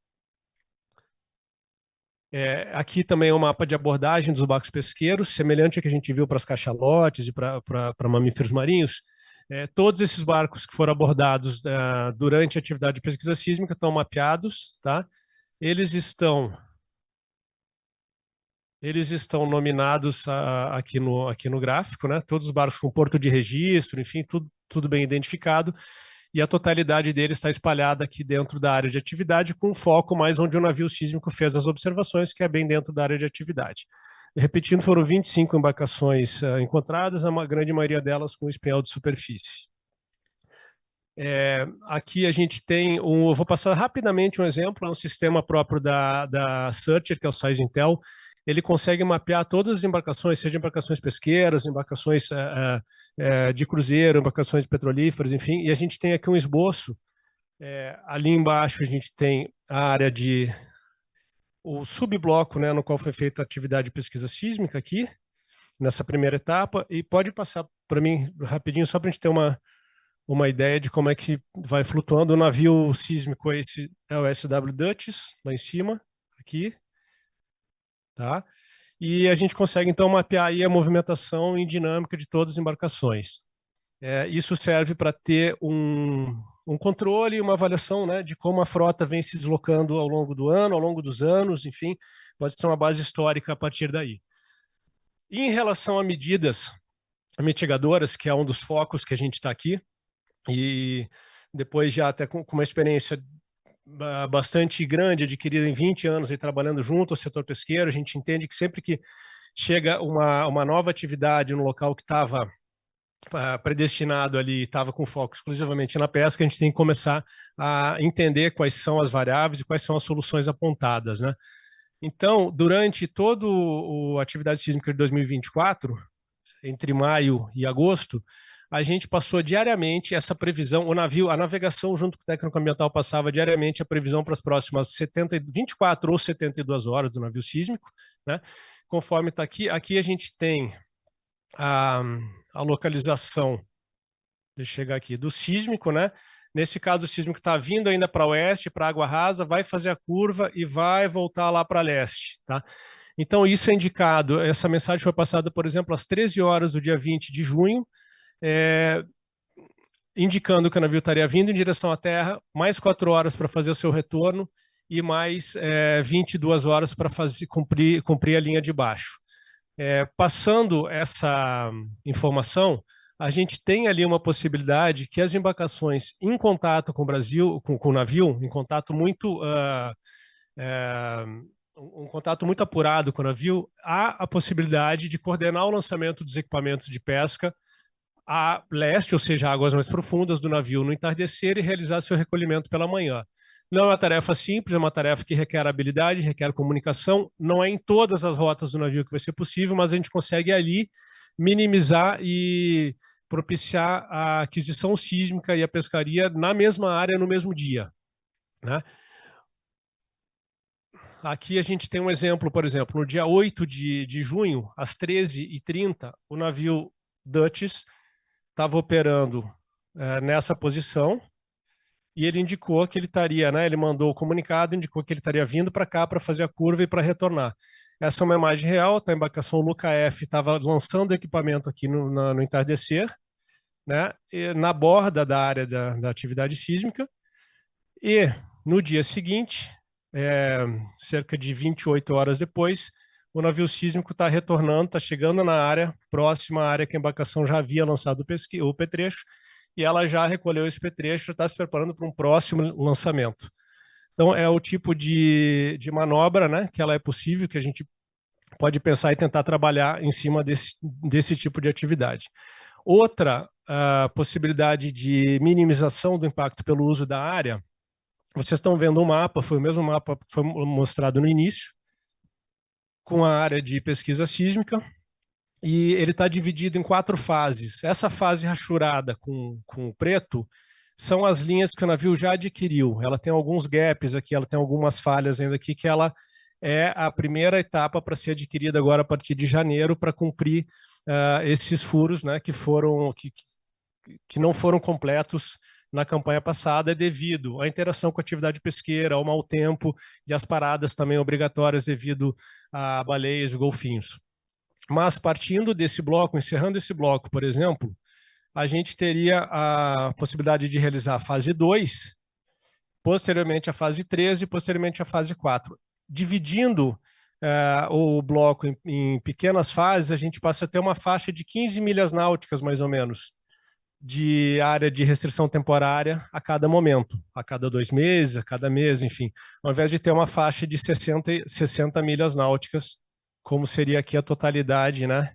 Aqui também é um mapa de abordagem dos barcos pesqueiros, semelhante ao que a gente viu para as cachalotes e para mamíferos marinhos. Todos esses barcos que foram abordados durante a atividade de pesquisa sísmica estão mapeados, tá? Eles estão nominados aqui no gráfico, né? Todos os barcos com porto de registro, enfim, tudo bem identificado, e a totalidade deles está espalhada aqui dentro da área de atividade, com foco mais onde o navio sísmico fez as observações, que é bem dentro da área de atividade. Repetindo, foram 25 embarcações encontradas, a grande maioria delas com espinhel de superfície. Aqui a gente tem, eu vou passar rapidamente um exemplo, é um sistema próprio da Searcher, que é o SeisIntel. Ele consegue mapear todas as embarcações, seja embarcações pesqueiras, embarcações de cruzeiro, embarcações petrolíferas, enfim, e a gente tem aqui um esboço. Ali embaixo a gente tem a área o subbloco, né, no qual foi feita a atividade de pesquisa sísmica aqui, nessa primeira etapa, e pode passar para mim rapidinho, só para a gente ter uma ideia de como é que vai flutuando. O navio sísmico esse é o SW Dutchess, lá em cima, aqui, tá? E a gente consegue então mapear aí a movimentação em dinâmica de todas as embarcações. Isso serve para ter um controle e uma avaliação, né, de como a frota vem se deslocando ao longo do ano, ao longo dos anos, enfim, pode ser uma base histórica a partir daí. E em relação a medidas mitigadoras, que é um dos focos que a gente está aqui, e depois já até com uma experiência bastante grande, adquirida em 20 anos e trabalhando junto ao setor pesqueiro, a gente entende que sempre que chega uma nova atividade no local que estava predestinado ali, estava com foco exclusivamente na pesca, a gente tem que começar a entender quais são as variáveis e quais são as soluções apontadas, né? Então, durante toda a atividade sísmica de 2024, entre maio e agosto, a gente passou diariamente essa previsão, a navegação junto com o técnico ambiental passava diariamente a previsão para as próximas 24 ou 72 horas do navio sísmico, né? Conforme está aqui, a gente tem a localização, deixa eu chegar aqui, do sísmico, né? Nesse caso, o sísmico está vindo ainda para oeste, para água rasa, vai fazer a curva e vai voltar lá para leste, tá? Então, isso é indicado, essa mensagem foi passada, por exemplo, às 13 horas do dia 20 de junho, indicando que o navio estaria vindo em direção à Terra, mais 4 horas para fazer o seu retorno e mais 22 horas para cumprir a linha de baixo. Passando essa informação, a gente tem ali uma possibilidade que as embarcações em contato com o Brasil, com o navio, em contato muito um contato muito apurado com o navio, há a possibilidade de coordenar o lançamento dos equipamentos de pesca a leste, ou seja, águas mais profundas do navio no entardecer e realizar seu recolhimento pela manhã. Não é uma tarefa simples, é uma tarefa que requer habilidade, requer comunicação. Não é em todas as rotas do navio que vai ser possível, mas a gente consegue ali minimizar e propiciar a aquisição sísmica e a pescaria na mesma área, no mesmo dia, né? Aqui a gente tem um exemplo, por exemplo, no dia 8 de junho, às 13h30, o navio Dutchess estava operando nessa posição e ele indicou que ele estaria, né? Ele mandou o comunicado, indicou que ele estaria vindo para cá para fazer a curva e para retornar. Essa é uma imagem real, a embarcação Luca F estava lançando o equipamento aqui no entardecer, né? Na borda da área da atividade sísmica, e no dia seguinte, cerca de 28 horas depois, o navio sísmico está retornando, está chegando na área, próxima à área que a embarcação já havia lançado o petrecho, e ela já recolheu esse petrecho, está se preparando para um próximo lançamento. Então, é o tipo de manobra, né, que ela é possível, que a gente pode pensar e tentar trabalhar em cima desse tipo de atividade. Outra possibilidade de minimização do impacto pelo uso da área, vocês estão vendo um mapa, foi o mesmo mapa que foi mostrado no início, com a área de pesquisa sísmica, e ele está dividido em 4 fases. Essa fase rachurada com preto são as linhas que o navio já adquiriu. Ela tem alguns gaps aqui, ela tem algumas falhas ainda aqui, que ela é a primeira etapa para ser adquirida agora a partir de janeiro, para cumprir esses furos, né, que não foram completos na campanha passada, devido à interação com a atividade pesqueira, ao mau tempo e às paradas também obrigatórias devido a baleias e golfinhos. Mas partindo desse bloco, encerrando esse bloco, por exemplo, a gente teria a possibilidade de realizar a fase 2, posteriormente a fase 3 e posteriormente a fase 4. Dividindo o bloco em pequenas fases, a gente passa a ter uma faixa de 15 milhas náuticas, mais ou menos, de área de restrição temporária a cada momento, a cada 2 meses, a cada mês, enfim, ao invés de ter uma faixa de 60 milhas náuticas, como seria aqui a totalidade, né,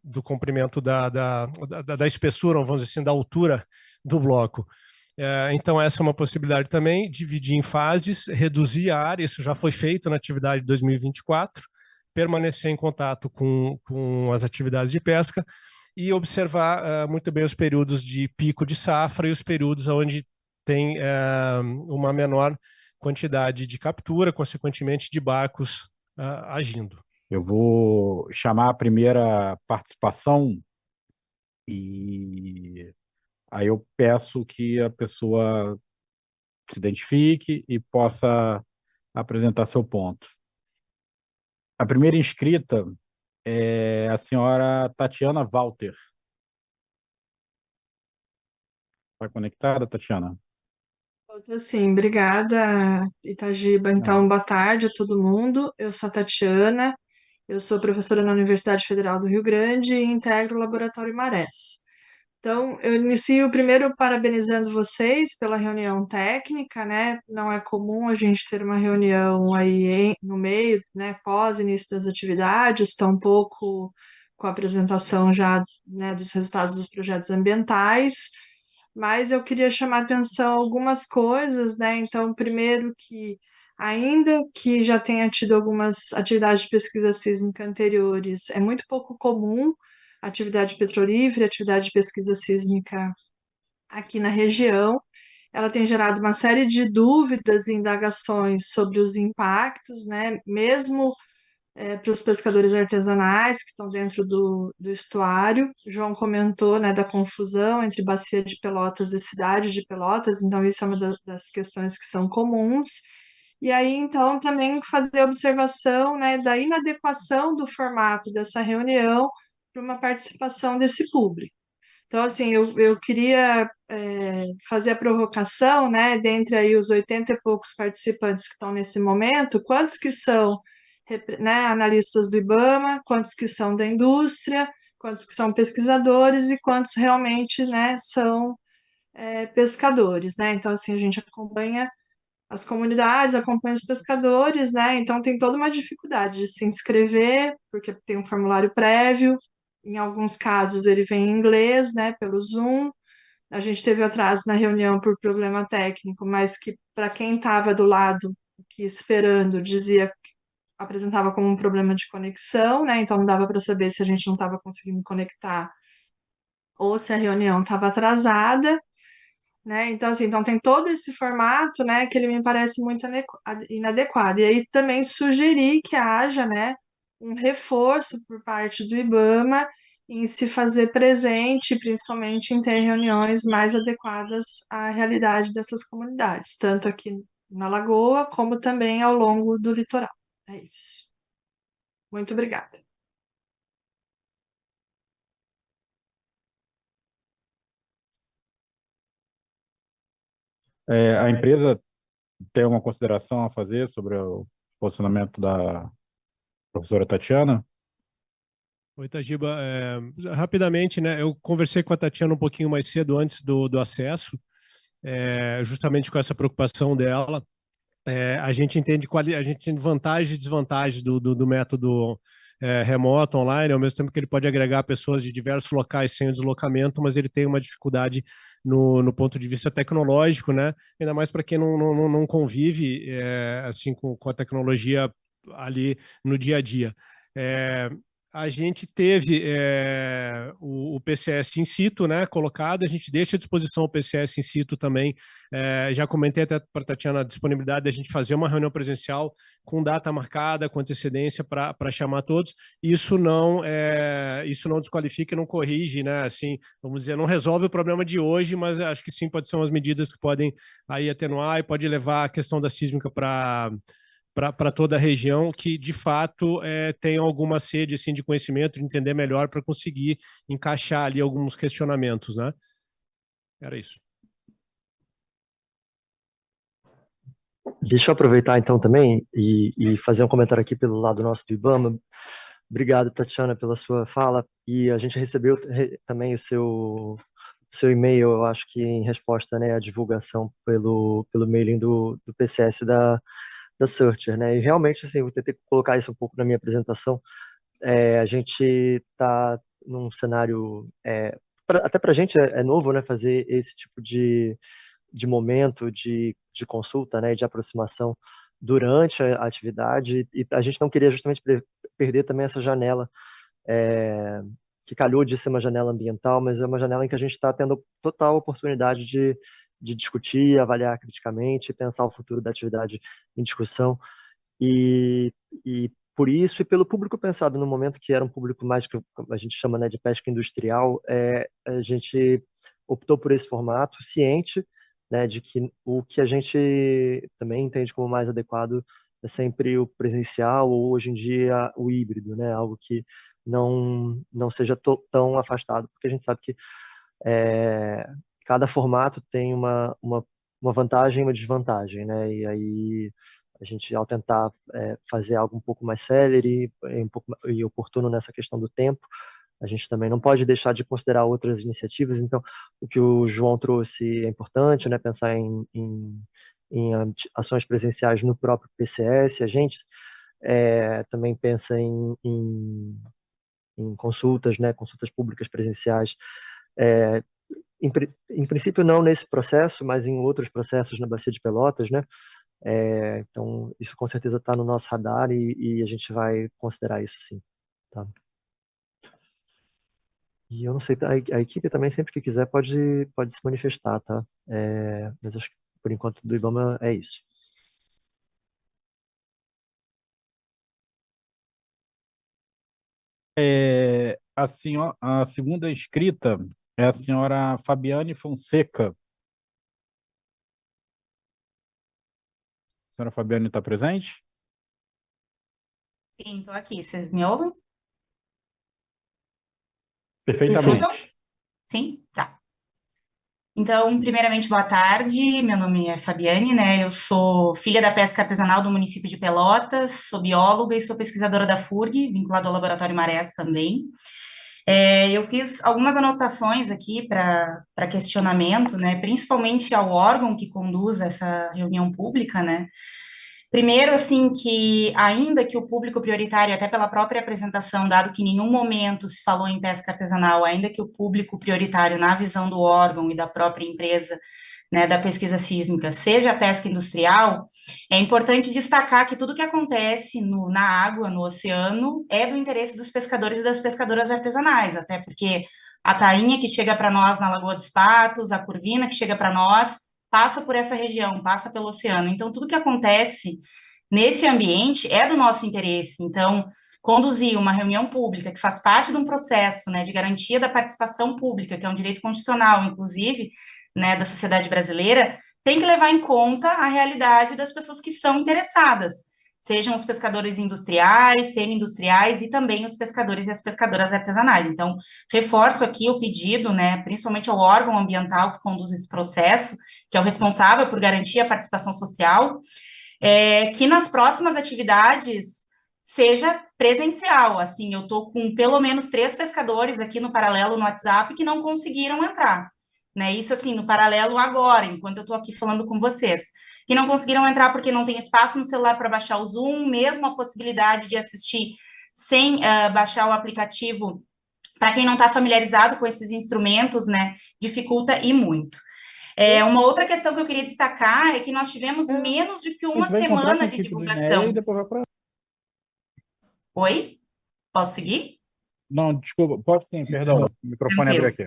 do comprimento da espessura, vamos dizer assim, da altura do bloco. Então, essa é uma possibilidade também, dividir em fases, reduzir a área, isso já foi feito na atividade de 2024, permanecer em contato com as atividades de pesca, e observar muito bem os períodos de pico de safra e os períodos onde tem uma menor quantidade de captura, consequentemente de barcos agindo. Eu vou chamar a primeira participação e aí eu peço que a pessoa se identifique e possa apresentar seu ponto. A primeira inscrita é a senhora Tatiana Walter. Está conectada, Tatiana? Sim, obrigada, Itagiba. Então, boa tarde a todo mundo. Eu sou a Tatiana, eu sou professora na Universidade Federal do Rio Grande e integro o Laboratório Marés. Então, eu inicio primeiro parabenizando vocês pela reunião técnica, né? Não é comum a gente ter uma reunião aí no meio, né, pós início das atividades, tampouco com a apresentação já, né, dos resultados dos projetos ambientais, mas eu queria chamar a atenção a algumas coisas, né? Então, primeiro que, ainda que já tenha tido algumas atividades de pesquisa sísmica anteriores, é muito pouco comum atividade petrolífera, atividade de pesquisa sísmica aqui na região. Ela tem gerado uma série de dúvidas e indagações sobre os impactos, né? Mesmo para os pescadores artesanais que estão dentro do estuário. O João comentou, né, da confusão entre Bacia de Pelotas e Cidade de Pelotas, então isso é uma das questões que são comuns. E aí, então, também fazer observação, né, da inadequação do formato dessa reunião para uma participação desse público. Então, assim, eu queria fazer a provocação, né, dentre aí os 80 e poucos participantes que estão nesse momento, quantos que são, né, analistas do IBAMA, quantos que são da indústria, quantos que são pesquisadores e quantos realmente, né, são pescadores, né? Então, assim, a gente acompanha as comunidades, acompanha os pescadores, né? Então, tem toda uma dificuldade de se inscrever, porque tem um formulário prévio, em alguns casos ele vem em inglês, né, pelo Zoom. A gente teve atraso na reunião por problema técnico, mas que para quem estava do lado, que esperando, apresentava como um problema de conexão, né? Então não dava para saber se a gente não estava conseguindo conectar ou se a reunião estava atrasada, né? Então, assim, então tem todo esse formato, né, que ele me parece muito inadequado. E aí também sugerir que haja, né, um reforço por parte do IBAMA em se fazer presente, principalmente em ter reuniões mais adequadas à realidade dessas comunidades, tanto aqui na Lagoa, como também ao longo do litoral. É isso. Muito obrigada. A empresa tem uma consideração a fazer sobre o posicionamento da professora Tatiana? Oi, Tajiba. Rapidamente, né? Eu conversei com a Tatiana um pouquinho mais cedo, antes do acesso, justamente com essa preocupação dela. A gente entende a gente entende vantagens e desvantagens do método remoto, online, ao mesmo tempo que ele pode agregar pessoas de diversos locais sem o deslocamento, mas ele tem uma dificuldade no ponto de vista tecnológico, né? Ainda mais para quem não convive assim com a tecnologia ali no dia a dia. A gente teve o PCS in situ, né, colocado, a gente deixa à disposição o PCS in situ também. Já comentei até para a Tatiana a disponibilidade da gente fazer uma reunião presencial com data marcada, com antecedência para chamar todos. Isso não desqualifica, não corrige, né? Assim, vamos dizer, não resolve o problema de hoje, mas acho que sim pode ser umas medidas que podem aí atenuar e pode levar a questão da sísmica para toda a região, que de fato tem alguma sede assim, de conhecimento, de entender melhor para conseguir encaixar ali alguns questionamentos, né? Era isso. Deixa eu aproveitar então também e fazer um comentário aqui pelo lado nosso do IBAMA. Obrigado, Tatiana, pela sua fala. E a gente recebeu também o seu e-mail, eu acho que em resposta, né, à divulgação pelo mailing do PCS da Searcher, né? E realmente, assim, eu tentei colocar isso um pouco na minha apresentação. A gente está num cenário, até para a gente é novo, né, fazer esse tipo de momento de consulta, né, de aproximação durante a atividade, e a gente não queria justamente perder também essa janela, que calhou de ser uma janela ambiental, mas é uma janela em que a gente está tendo total oportunidade de discutir, avaliar criticamente, pensar o futuro da atividade em discussão. E por isso, e pelo público pensado no momento, que era um público mais que a gente chama, né, de pesca industrial, a gente optou por esse formato, ciente, né, de que o que a gente também entende como mais adequado é sempre o presencial, ou hoje em dia o híbrido, né, algo que não seja tão afastado, porque a gente sabe que é, cada formato tem uma vantagem e uma desvantagem, né? E aí a gente, ao tentar fazer algo um pouco mais célere um pouco e oportuno nessa questão do tempo, a gente também não pode deixar de considerar outras iniciativas. Então, o que o João trouxe é importante, né? Pensar em ações presenciais no próprio PCS. A gente também pensa em consultas, né? Consultas públicas presenciais. É, em princípio não nesse processo, mas em outros processos na Bacia de Pelotas, né? Então, isso com certeza está no nosso radar e a gente vai considerar isso sim, tá? E eu não sei, a equipe também, sempre que quiser, pode se manifestar, tá? Mas acho que por enquanto do IBAMA é isso. A segunda inscrita é a senhora Fabiane Fonseca. A senhora Fabiane está presente? Sim, estou aqui. Vocês me ouvem? Me Perfeitamente. escutam? Sim? Tá. Então, primeiramente, boa tarde. Meu nome é Fabiane, né? Eu sou filha da pesca artesanal do município de Pelotas, sou bióloga e sou pesquisadora da FURG, vinculada ao Laboratório Marés também. Eu fiz algumas anotações aqui para questionamento, né? Principalmente ao órgão que conduz essa reunião pública, né? Primeiro, assim, que ainda que o público prioritário, até pela própria apresentação, dado que em nenhum momento se falou em pesca artesanal, ainda que o público prioritário, na visão do órgão e da própria empresa, né, da pesquisa sísmica, seja a pesca industrial, é importante destacar que tudo que acontece na água, no oceano, é do interesse dos pescadores e das pescadoras artesanais, até porque a tainha que chega para nós na Lagoa dos Patos, a curvina que chega para nós, passa por essa região, passa pelo oceano. Então, tudo que acontece nesse ambiente é do nosso interesse. Então, conduzir uma reunião pública que faz parte de um processo, né, de garantia da participação pública, que é um direito constitucional, inclusive, né, da sociedade brasileira, tem que levar em conta a realidade das pessoas que são interessadas, sejam os pescadores industriais, semi-industriais e também os pescadores e as pescadoras artesanais. Então, reforço aqui o pedido, né, principalmente ao órgão ambiental que conduz esse processo, que é o responsável por garantir a participação social, que nas próximas atividades seja presencial. Assim, eu estou com pelo menos 3 pescadores aqui no paralelo no WhatsApp que não conseguiram entrar. Né, isso assim, no paralelo agora, enquanto eu estou aqui falando com vocês, que não conseguiram entrar porque não tem espaço no celular para baixar o Zoom, mesmo a possibilidade de assistir sem baixar o aplicativo, para quem não está familiarizado com esses instrumentos, né, dificulta e muito. Uma outra questão que eu queria destacar é que nós tivemos menos do que uma semana de divulgação. E depois vai pra... Oi? Posso seguir? Não, desculpa, pode sim, perdão, o microfone abriu aqui.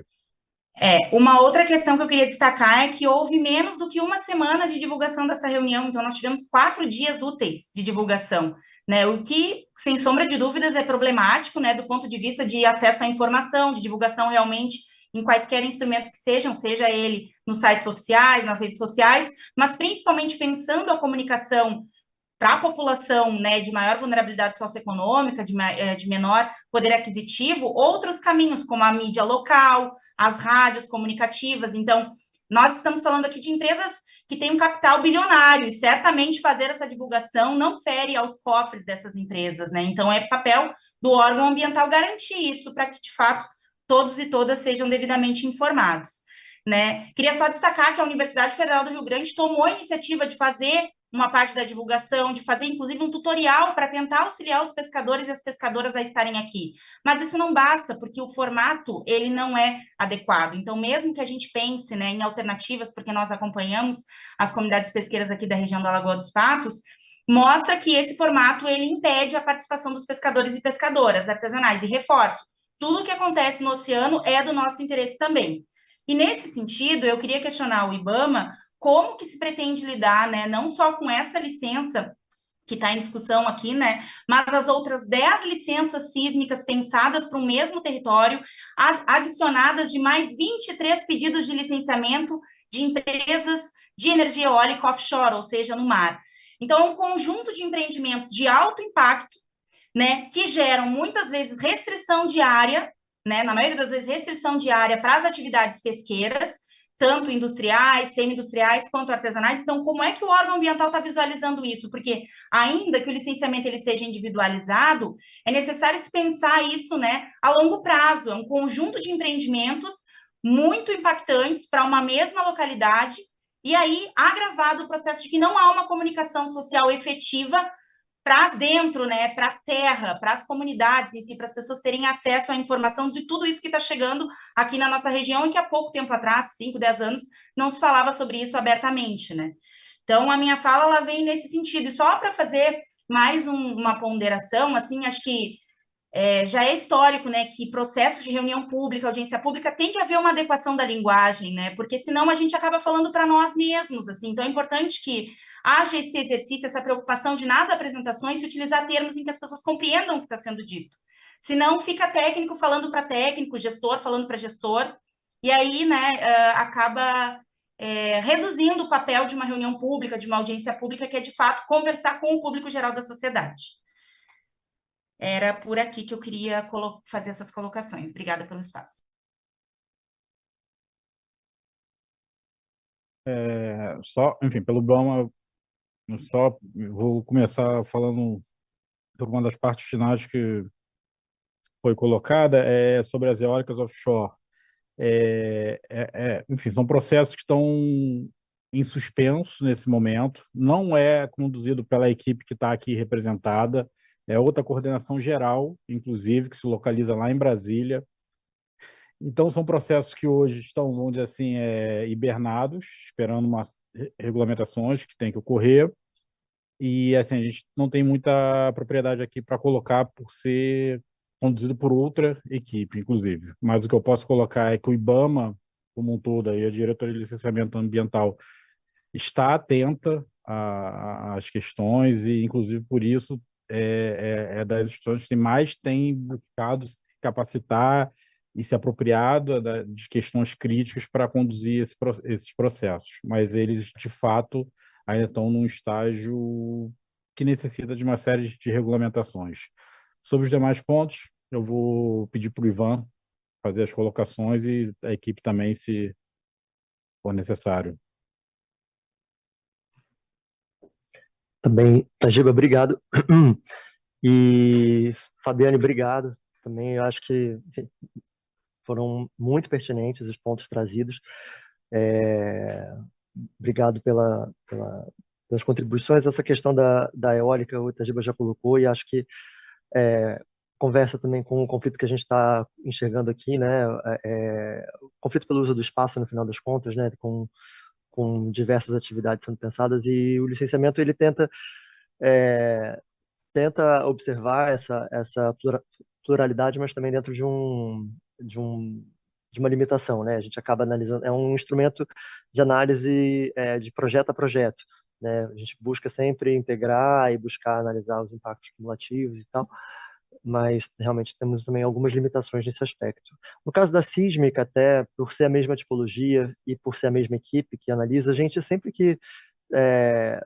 Uma outra questão que eu queria destacar é que houve menos do que uma semana de divulgação dessa reunião, então nós tivemos 4 dias úteis de divulgação, né, o que, sem sombra de dúvidas, é problemático, né, do ponto de vista de acesso à informação, de divulgação realmente em quaisquer instrumentos que sejam, seja ele nos sites oficiais, nas redes sociais, mas principalmente pensando a comunicação para a população, né, de maior vulnerabilidade socioeconômica, de menor poder aquisitivo, outros caminhos, como a mídia local, as rádios comunicativas. Então, nós estamos falando aqui de empresas que têm um capital bilionário, e certamente fazer essa divulgação não fere aos cofres dessas empresas, né? Então, é papel do órgão ambiental garantir isso, para que, de fato, todos e todas sejam devidamente informados, né? Queria só destacar que a Universidade Federal do Rio Grande tomou a iniciativa de fazer uma parte da divulgação, de fazer inclusive um tutorial para tentar auxiliar os pescadores e as pescadoras a estarem aqui. Mas isso não basta, porque o formato, ele não é adequado. Então, mesmo que a gente pense, né, em alternativas, porque nós acompanhamos as comunidades pesqueiras aqui da região da Lagoa dos Patos, mostra que esse formato, ele impede a participação dos pescadores e pescadoras artesanais. E reforço, tudo que acontece no oceano é do nosso interesse também. E nesse sentido, eu queria questionar o IBAMA como que se pretende lidar, né, não só com essa licença que está em discussão aqui, né, mas as outras 10 licenças sísmicas pensadas para o mesmo território, adicionadas de mais 23 pedidos de licenciamento de empresas de energia eólica offshore, ou seja, no mar. Então, é um conjunto de empreendimentos de alto impacto, né, que geram muitas vezes restrição diária, né, na maioria das vezes restrição diária para as atividades pesqueiras, tanto industriais, semi-industriais, quanto artesanais. Então, como é que o órgão ambiental está visualizando isso? Porque, ainda que o licenciamento ele seja individualizado, é necessário se pensar isso, né, a longo prazo. É um conjunto de empreendimentos muito impactantes para uma mesma localidade, e aí, agravado o processo de que não há uma comunicação social efetiva para dentro, né, para a terra, para as comunidades em si, para as pessoas terem acesso à informação de tudo isso que está chegando aqui na nossa região e que há pouco tempo atrás, 5, 10 anos, não se falava sobre isso abertamente, né? Então, a minha fala, ela vem nesse sentido. E só para fazer mais uma ponderação, assim, acho que já é histórico, né, que processos de reunião pública, audiência pública, tem que haver uma adequação da linguagem, né, porque senão a gente acaba falando para nós mesmos, assim. Então é importante que haja esse exercício, essa preocupação de, nas apresentações, se utilizar termos em que as pessoas compreendam o que está sendo dito. Senão fica técnico falando para técnico, gestor falando para gestor, e aí, né, acaba reduzindo o papel de uma reunião pública, de uma audiência pública, que é, de fato, conversar com o público geral da sociedade. Era por aqui que eu queria fazer essas colocações. Obrigada pelo espaço. Enfim, pelo IBAMA, eu só vou começar falando sobre uma das partes finais que foi colocada, sobre as eólicas offshore. Enfim, são processos que estão em suspenso nesse momento. Não é conduzido pela equipe que está aqui representada, é outra coordenação geral, inclusive, que se localiza lá em Brasília. Então, são processos que hoje estão, vamos dizer assim, hibernados, esperando umas regulamentações que têm que ocorrer. E assim, a gente não tem muita propriedade aqui para colocar por ser conduzido por outra equipe, inclusive. Mas o que eu posso colocar é que o IBAMA, como um todo, aí, a Diretoria de Licenciamento Ambiental, está atenta às questões e, inclusive, por isso, é das instituições que mais tem buscado se capacitar e se apropriado de questões críticas para conduzir esses processos. Mas eles, de fato, ainda estão num estágio que necessita de uma série de regulamentações. Sobre os demais pontos, eu vou pedir para o Ivan fazer as colocações e a equipe também, se for necessário. Também, Tajiba, obrigado. E Fabiane, obrigado. Também eu acho que enfim, foram muito pertinentes os pontos trazidos. Obrigado pelas contribuições. Essa questão da eólica, o Tajiba já colocou, e acho que conversa também com o conflito que a gente está enxergando aqui, né? O conflito pelo uso do espaço, no final das contas, né? Com diversas atividades sendo pensadas, e o licenciamento ele tenta observar essa pluralidade, mas também dentro de uma limitação, né? A gente acaba analisando, é um instrumento de análise de projeto a projeto, né? A gente busca sempre integrar e buscar analisar os impactos cumulativos e tal, mas realmente temos também algumas limitações nesse aspecto. No caso da sísmica, até por ser a mesma tipologia e por ser a mesma equipe que analisa, a gente sempre que é,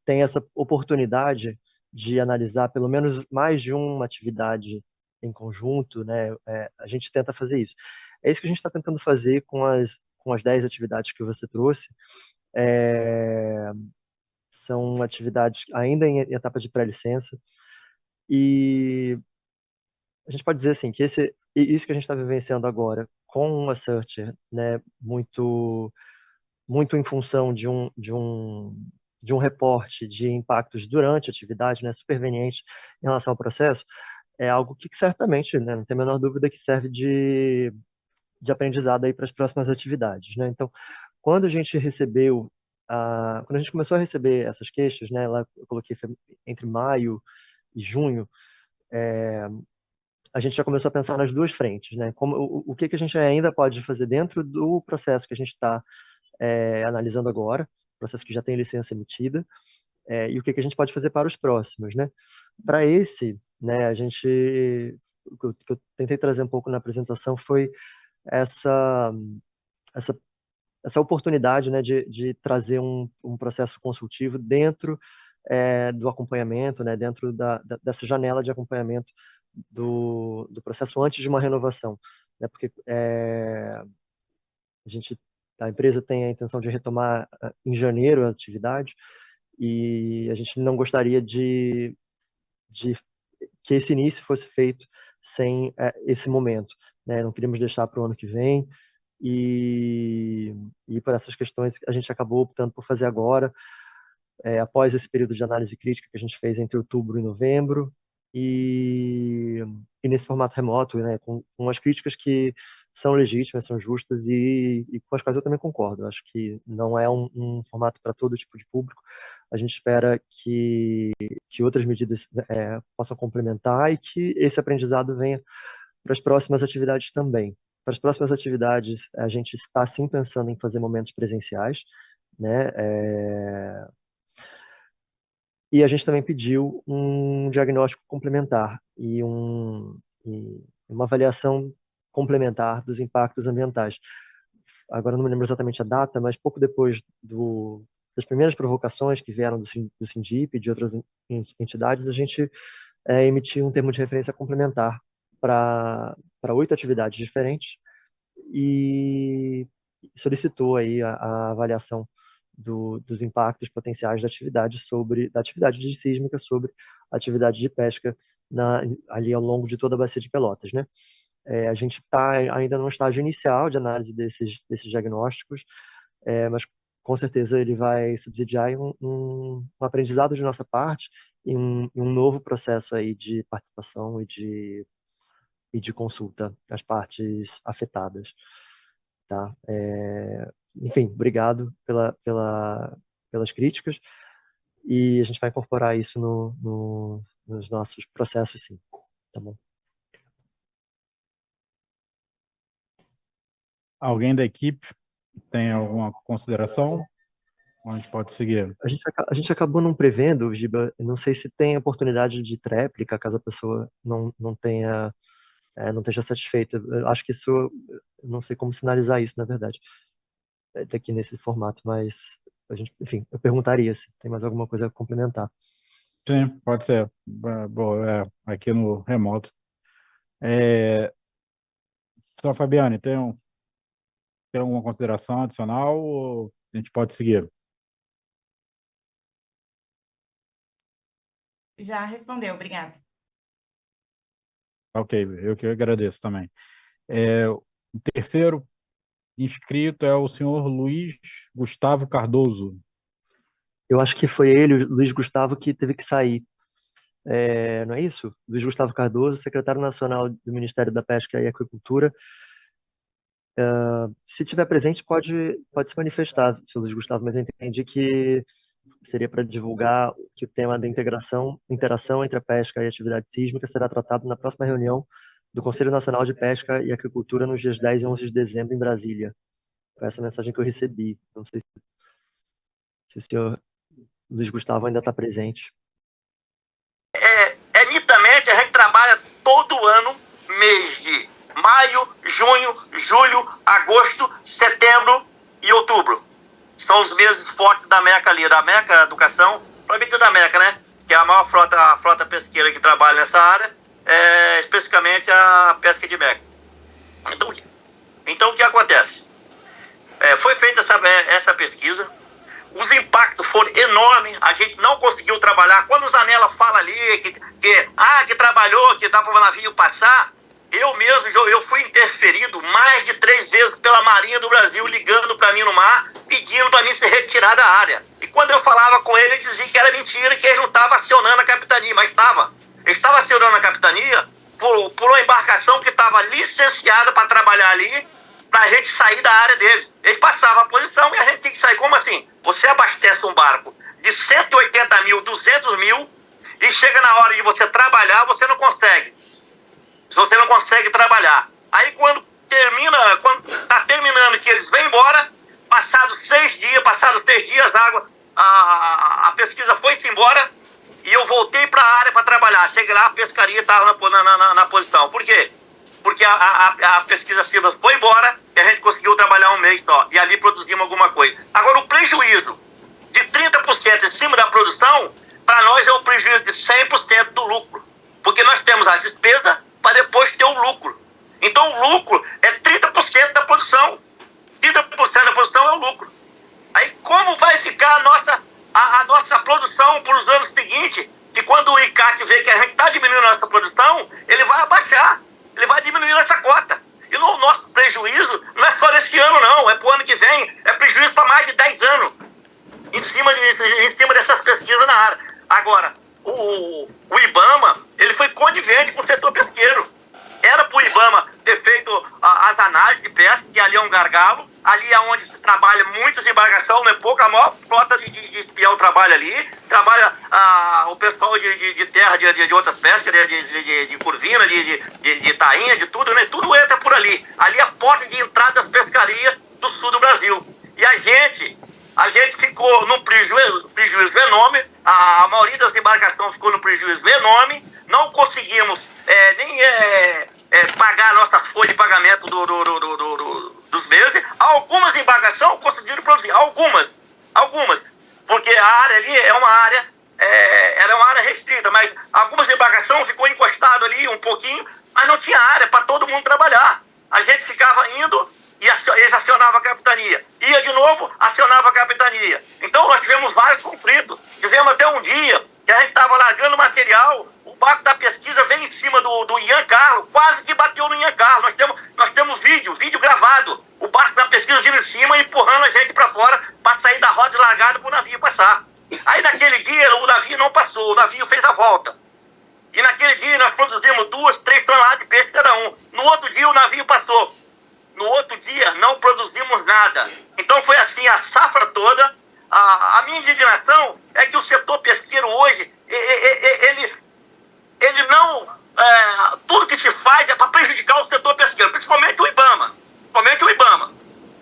tem essa oportunidade de analisar pelo menos mais de uma atividade em conjunto, né? A gente tenta fazer isso. É isso que a gente está tentando fazer com as 10 atividades que você trouxe. São atividades ainda em etapa de pré-licença, e a gente pode dizer assim que isso que a gente está vivenciando agora com a Searcher, né, muito em função de um reporte de impactos durante a atividade, né, superveniente em relação ao processo, é algo que certamente, né, não tem a menor dúvida que serve de aprendizado aí para as próximas atividades, né? Então, quando a gente quando a gente começou a receber essas queixas, né, lá eu coloquei entre maio e junho, a gente já começou a pensar nas duas frentes, né? O que a gente ainda pode fazer dentro do processo que a gente está analisando agora, processo que já tem licença emitida, e o que a gente pode fazer para os próximos, né? Para esse, né, o que eu tentei trazer um pouco na apresentação foi essa essa essa oportunidade, né, de trazer um processo consultivo dentro do acompanhamento, né, dentro dessa janela de acompanhamento do processo antes de uma renovação, né, porque a empresa tem a intenção de retomar em janeiro a atividade, e a gente não gostaria de que esse início fosse feito sem esse momento, né? Não queríamos deixar para o ano que vem, e por essas questões a gente acabou optando por fazer agora, após esse período de análise crítica que a gente fez entre outubro e novembro, e, e nesse formato remoto, né, com as críticas que são legítimas, são justas, e com as quais eu também concordo. Acho que não é um formato para todo tipo de público. A gente espera que outras medidas possam complementar, e que esse aprendizado venha para as próximas atividades também. Para as próximas atividades, a gente está sim pensando em fazer momentos presenciais, né? E a gente também pediu um diagnóstico complementar e uma avaliação complementar dos impactos ambientais. Agora não me lembro exatamente a data, mas pouco depois das primeiras provocações que vieram do Sindip e de outras entidades, a gente emitir um termo de referência complementar para 8 atividades diferentes e solicitou aí a avaliação dos impactos potenciais da atividade de sísmica sobre a atividade de pesca ali ao longo de toda a bacia de Pelotas, né? A gente está ainda no estágio inicial de análise desses diagnósticos, mas com certeza ele vai subsidiar um aprendizado de nossa parte e um novo processo aí de participação e de consulta às partes afetadas, tá? Enfim, obrigado pelas críticas e a gente vai incorporar isso nos nossos processos, sim, tá bom? Alguém da equipe tem alguma consideração? A gente pode seguir. A gente acabou não prevendo, Giba, não sei se tem oportunidade de tréplica, caso a pessoa não esteja satisfeita. Eu acho que isso, eu não sei como sinalizar isso, na verdade, daqui nesse formato, mas enfim, eu perguntaria se tem mais alguma coisa a complementar. Sim, pode ser. Bom, aqui no remoto. Só, Fabiane, tem alguma consideração adicional ou a gente pode seguir? Já respondeu, obrigada. Ok, eu que agradeço também. O terceiro inscrito é o senhor Luiz Gustavo Cardoso. Eu acho que foi ele, o Luiz Gustavo, que teve que sair. Não é isso? Luiz Gustavo Cardoso, secretário nacional do Ministério da Pesca e Aquicultura. Se tiver presente, pode se manifestar, seu Luiz Gustavo, mas eu entendi que seria para divulgar que o tema da interação entre a pesca e a atividade sísmica será tratado na próxima reunião do Conselho Nacional de Pesca e Aquicultura nos dias 10 e 11 de dezembro em Brasília. Foi essa mensagem que eu recebi. Não sei se o senhor Luiz Gustavo ainda está presente. Nitidamente, a gente trabalha todo ano, mês de maio, junho, julho, agosto, setembro e outubro. São os meses fortes da MECA ali, da MECA Educação, provavelmente da MECA, né? Que é a maior frota pesqueira que trabalha nessa área, especificamente a pesca de MECA. Então o que acontece? Foi feita essa pesquisa, os impactos foram enormes, a gente não conseguiu trabalhar. Quando o Zanella fala ali que trabalhou, que dá para o navio passar, eu mesmo eu fui interferido mais de 3 vezes pela Marinha do Brasil, ligando para mim no mar, pedindo para mim se retirar da área. E quando eu falava com ele, ele dizia que era mentira, que ele não estava acionando a capitania, mas estava. Ele estava acionando a capitania por uma embarcação que estava licenciada para trabalhar ali, para a gente sair da área deles. Eles passavam a posição e a gente tinha que sair. Como assim? Você abastece um barco de 180 mil, 200 mil, e chega na hora de você trabalhar, você não consegue. Você não consegue trabalhar. Aí quando está terminando que eles vêm embora, passados 3 dias, a pesquisa foi-se embora e eu voltei para a área para trabalhar. Cheguei lá, a pescaria estava na posição. Por quê? Porque a pesquisa civil foi embora e a gente conseguiu trabalhar um mês só. E ali produzimos alguma coisa. Agora, o prejuízo de 30% em cima da produção, para nós é um prejuízo de 100% do lucro. Porque nós temos a despesa para depois ter o lucro. Então, o lucro é 30% da produção. 30% da produção é o lucro. Aí, como vai ficar a nossa produção para os anos seguintes? Que quando o ICAT vê que a gente está diminuindo a nossa produção, ele vai abaixar. Ele vai diminuir essa cota. E o nosso prejuízo não é só nesse ano, não. É para o ano que vem. É prejuízo para mais de 10 anos. Em cima dessas pesquisas na área. Agora, o IBAMA, ele foi conivente com o setor pesqueiro. Era para o IBAMA ter feito as análises de pesca, que ali é um gargalo. Ali é onde se trabalha muitas embarcações, não é pouco. A maior frota de espião trabalha ali. Trabalha o pessoal de terra, de outras pescas, de curvina, de tainha, de tudo, né? Tudo entra por ali. Ali é a porta de entrada das pescarias do sul do Brasil. E a gente ficou num prejuízo enorme. A maioria das embarcações ficou num prejuízo enorme. Não conseguimos nem pagar a nossa folha de pagamento dos meses. Algumas embarcações conseguiram produzir, algumas, porque a área ali era uma área restrita, mas algumas embarcações acionava a capitania. Ia de novo, acionava a capitania. Então nós tivemos vários conflitos. Tivemos até um dia que a gente estava largando material, o barco da pesquisa veio em cima do Ian Carlos, quase que bateu no Ian Carlos. Nós temos vídeo gravado. O barco da pesquisa vindo em cima, empurrando a gente para fora para sair da roda largada para o navio passar. Aí naquele dia o navio não passou, o navio fez a volta. E naquele dia nós produzimos 2, 3 toneladas de peixe cada um. No outro dia o navio passou. No outro dia não produzimos nada. Então foi assim a safra toda. A minha indignação é que o setor pesqueiro hoje, ele não... tudo que se faz é para prejudicar o setor pesqueiro, principalmente o IBAMA.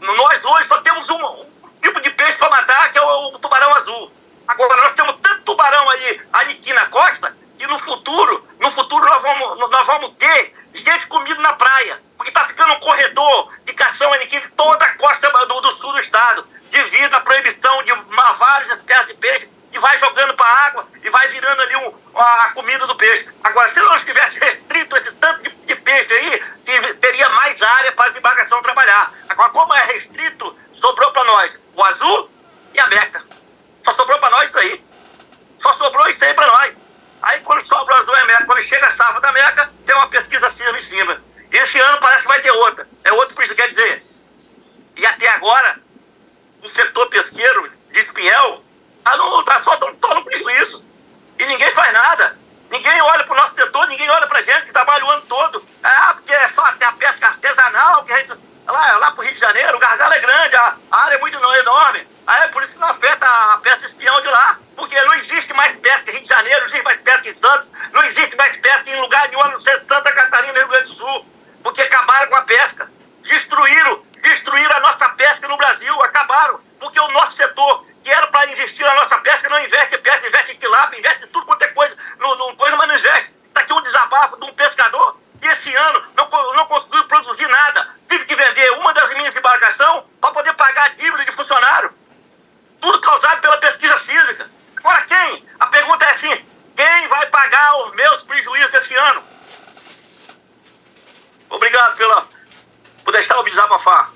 Nós hoje só temos um tipo de peixe para matar, que é o tubarão azul. Agora, nós temos tanto tubarão aí aqui na costa, que no futuro nós vamos ter gente comida na praia. Porque está ficando um corredor de cação aniquim de toda a costa do sul do estado, devido à proibição de várias espécies de peixe, e vai jogando para a água e vai virando ali a comida do peixe. Agora, se nós tivesse restrito esse tanto de peixe aí, teria mais área para as embarcações trabalhar. Agora, como é restrito, sobrou para nós o azul e a meca. Só sobrou para nós isso aí. Só sobrou isso aí para nós. Aí, quando sobra o azul e a meca, quando chega a safra da meca, tem uma pesquisa assim em cima. E esse ano parece que vai ter outra. É outro preço, quer dizer. E até agora, o setor pesqueiro de Espinhel está só no prejuízo. E ninguém faz nada. Ninguém olha para o nosso setor, ninguém olha para a gente que trabalha o ano todo. Porque é só tem a pesca artesanal, que a gente, lá para o Rio de Janeiro, o gargalo é grande, a área é muito enorme. Aí é por isso que não afeta a pesca espião de lá. Porque não existe mais pesca em Rio de Janeiro, não existe mais pesca em Santos, não existe mais pesca em lugar nenhum, a não ser Santa Catarina e Rio Grande do Sul. Porque acabaram com a pesca. Destruíram a nossa pesca no Brasil, acabaram. Porque o nosso setor, que era para investir na nossa pesca, não investe em pesca, investe em tilápia, investe em tudo quanto é coisa, coisa, mas não investe. Está aqui um desabafo de um pescador, e esse ano não conseguiu produzir nada. Tive que vender uma das minhas embarcações para poder pagar a dívida de funcionário. Tudo causado pela pesquisa sísmica. Agora quem? A pergunta é assim, quem vai pagar os meus prejuízos esse ano? Obrigado por deixar eu desabafar.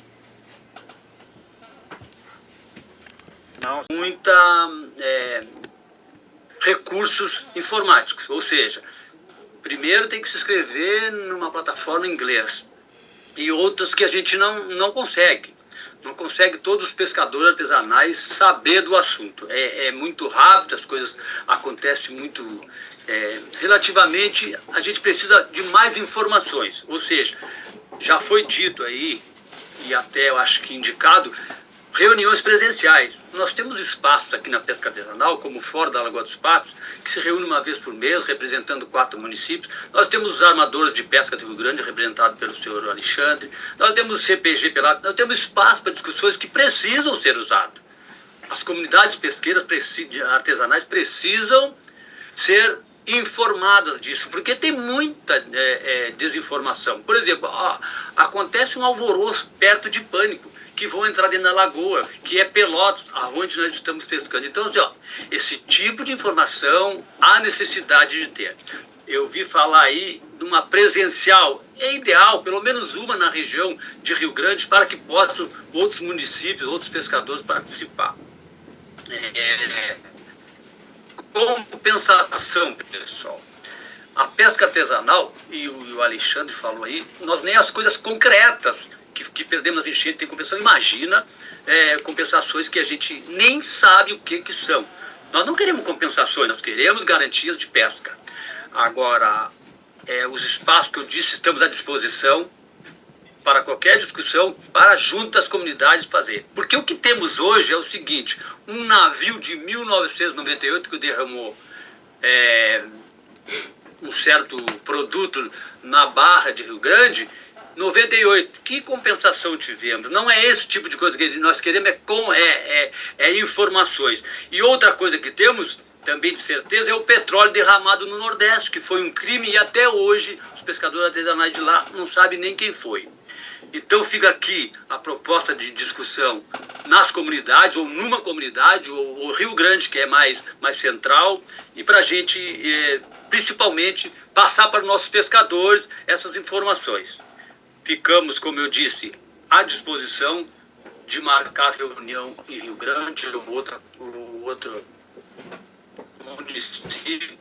Recursos informáticos, ou seja, primeiro tem que se inscrever numa plataforma em inglês e outras que a gente não consegue. Não consegue todos os pescadores artesanais saber do assunto. É muito rápido, as coisas acontecem muito relativamente. A gente precisa de mais informações. Ou seja, já foi dito aí, e até eu acho que indicado, reuniões presenciais. Nós temos espaços aqui na pesca artesanal, como fora da Lagoa dos Patos, que se reúne uma vez por mês, representando 4 municípios. Nós temos os armadores de pesca do Rio Grande, representado pelo senhor Alexandre. Nós temos o CPG Pelado. Nós temos espaço para discussões que precisam ser usados. As comunidades pesqueiras artesanais precisam ser informadas disso, porque tem muita desinformação. Por exemplo, acontece um alvoroço perto de Pânico, que vão entrar dentro da lagoa, que é Pelotas, aonde nós estamos pescando. Então, assim, esse tipo de informação há necessidade de ter. Eu vi falar aí de uma presencial, é ideal, pelo menos uma na região de Rio Grande, para que possam outros municípios, outros pescadores participar. Compensação, pessoal. A pesca artesanal, e o Alexandre falou aí, nós nem as coisas concretas que perdemos nas enchentes tem compensação. Imagina compensações que a gente nem sabe o que são. Nós não queremos compensações, nós queremos garantias de pesca. Agora, os espaços que eu disse, estamos à disposição para qualquer discussão, para junto às comunidades fazer. Porque o que temos hoje é o seguinte, um navio de 1998 que derramou um certo produto na Barra de Rio Grande, 98, que compensação tivemos? Não é esse tipo de coisa que nós queremos, é informações. E outra coisa que temos, também de certeza, é o petróleo derramado no Nordeste, que foi um crime e até hoje os pescadores artesanais de lá não sabem nem quem foi. Então fica aqui a proposta de discussão nas comunidades, ou numa comunidade, ou Rio Grande, que é mais central, e para a gente, principalmente, passar para os nossos pescadores essas informações. Ficamos, como eu disse, à disposição de marcar reunião em Rio Grande ou outro município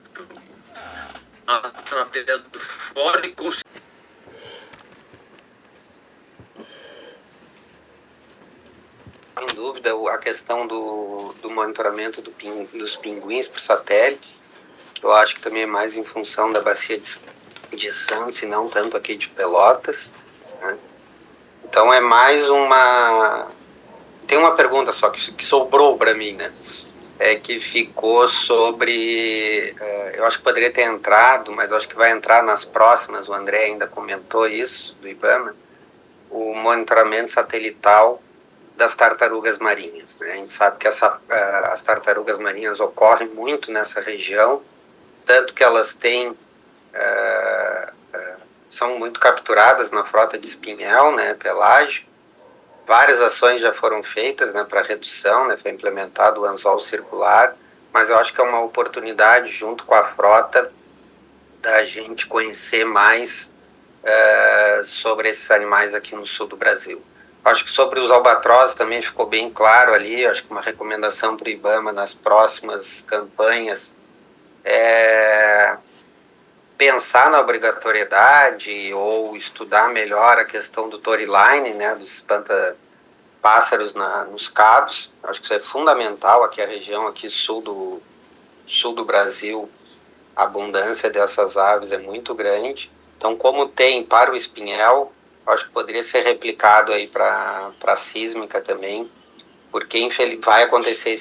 através do fórum e Sem dúvida, a questão do monitoramento dos pinguins por satélites, que eu acho que também é mais em função da bacia de Santos e não tanto aqui de Pelotas, né? Então é mais uma... Tem uma pergunta só que sobrou para mim, né? Que ficou sobre... eu acho que poderia ter entrado, mas eu acho que vai entrar nas próximas, o André ainda comentou isso, do IBAMA, o monitoramento satelital das tartarugas marinhas, né? A gente sabe que as tartarugas marinhas ocorrem muito nessa região, tanto que elas têm... são muito capturadas na frota de espinhel, né, pelágio. Várias ações já foram feitas, né, para redução, né, foi implementado o anzol circular, mas eu acho que é uma oportunidade, junto com a frota, da gente conhecer mais sobre esses animais aqui no sul do Brasil. Acho que sobre os albatrozes também ficou bem claro ali, acho que uma recomendação para o IBAMA nas próximas campanhas é pensar na obrigatoriedade ou estudar melhor a questão do Toryline, né, dos espanta-pássaros nos cabos. Acho que isso é fundamental. Aqui a região aqui sul do Brasil, a abundância dessas aves é muito grande. Então, como tem para o espinhel, acho que poderia ser replicado aí para a sísmica também, porque vai acontecer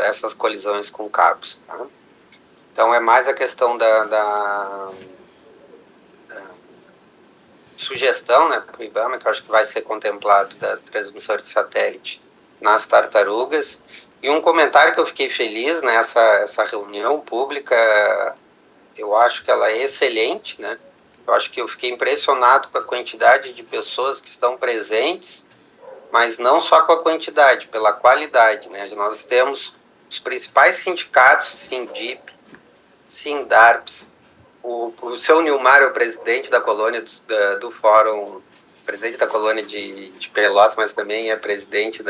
essas colisões com cabos, tá? Então é mais a questão da sugestão, né, para o IBAMA, que eu acho que vai ser contemplado, da transmissora de satélite nas tartarugas. E um comentário que eu fiquei feliz nessa reunião pública, eu acho que ela é excelente, né? Eu acho que eu fiquei impressionado com a quantidade de pessoas que estão presentes, mas não só com a quantidade, pela qualidade, né? Nós temos os principais sindicatos, Sindip, Sindarps, o seu Nilmar é o presidente da colônia do Fórum, presidente da colônia de Pelotas, mas também é presidente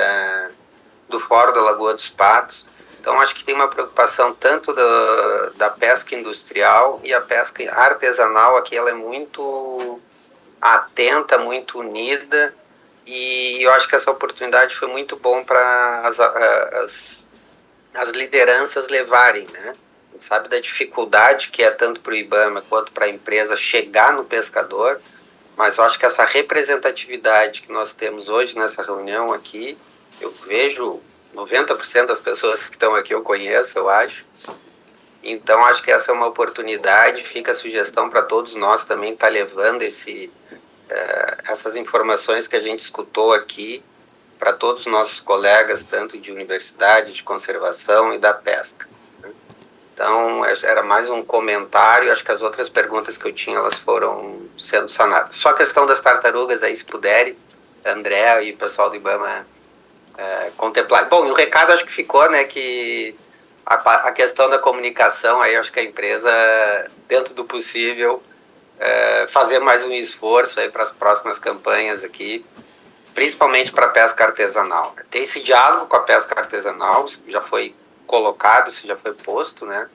do Fórum da Lagoa dos Patos. Então acho que tem uma preocupação tanto da pesca industrial e a pesca artesanal aqui, ela é muito atenta, muito unida, e eu acho que essa oportunidade foi muito bom para as lideranças levarem, né? A gente sabe da dificuldade que é tanto para o IBAMA quanto para a empresa chegar no pescador, mas eu acho que essa representatividade que nós temos hoje nessa reunião aqui, eu vejo 90% das pessoas que estão aqui eu conheço, eu acho. Então acho que essa é uma oportunidade, fica a sugestão para todos nós também estar levando essas informações que a gente escutou aqui para todos os nossos colegas, tanto de universidade, de conservação e da pesca. Então, era mais um comentário, acho que as outras perguntas que eu tinha, elas foram sendo sanadas. Só a questão das tartarugas, aí, se puderem, André e o pessoal do IBAMA contemplar. Bom, e o recado acho que ficou, né, que a questão da comunicação, aí acho que a empresa, dentro do possível, fazer mais um esforço aí para as próximas campanhas aqui, principalmente para a pesca artesanal. Tem esse diálogo com a pesca artesanal, já foi colocado, isso já foi posto, né,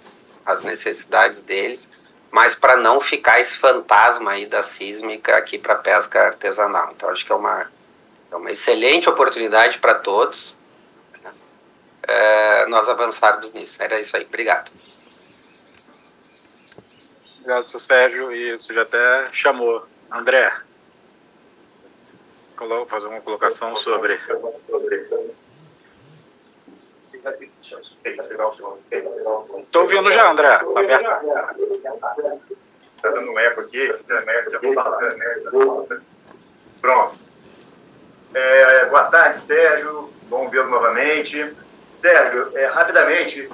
as necessidades deles, mas para não ficar esse fantasma aí da sísmica aqui para a pesca artesanal. Então acho que é uma excelente oportunidade para todos, né, nós avançarmos nisso. Era isso aí, obrigado. Obrigado, seu Sérgio, e você já até chamou. André, fazer uma colocação sobre... Estou ouvindo já, André. Está dando um eco aqui. Pronto. Boa tarde, Sérgio. Bom vê-lo novamente. Sérgio, rapidamente,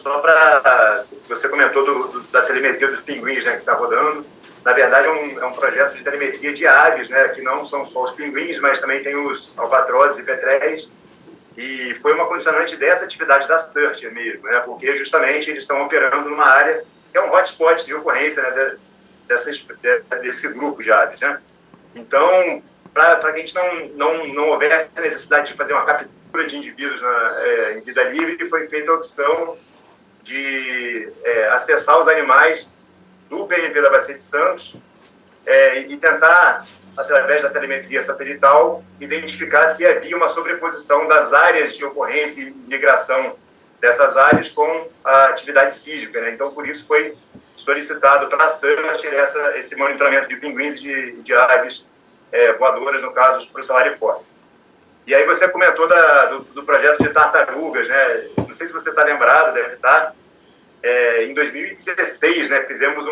só para... Você comentou da telemetria dos pinguins, né, que está rodando. Na verdade, é um projeto de telemetria de aves, né, que não são só os pinguins, mas também tem os albatrozes e petréis. E foi uma condicionante dessa atividade da Searcher mesmo, né? Porque justamente eles estão operando numa área que é um hotspot de ocorrência, né? Desse grupo de aves, né? Então, para que a gente não houvesse a necessidade de fazer uma captura de indivíduos em vida livre, foi feita a opção de acessar os animais do PMB da Bacia de Santos e tentar, através da telemetria satelital, identificar se havia uma sobreposição das áreas de ocorrência e migração dessas áreas com a atividade sísmica, né? Então, por isso foi solicitado para a SANT esse monitoramento de pinguins e de aves voadoras, no caso, para o salário forte. E aí você comentou do projeto de tartarugas, né? Não sei se você está lembrado, deve estar. Em 2016, né, fizemos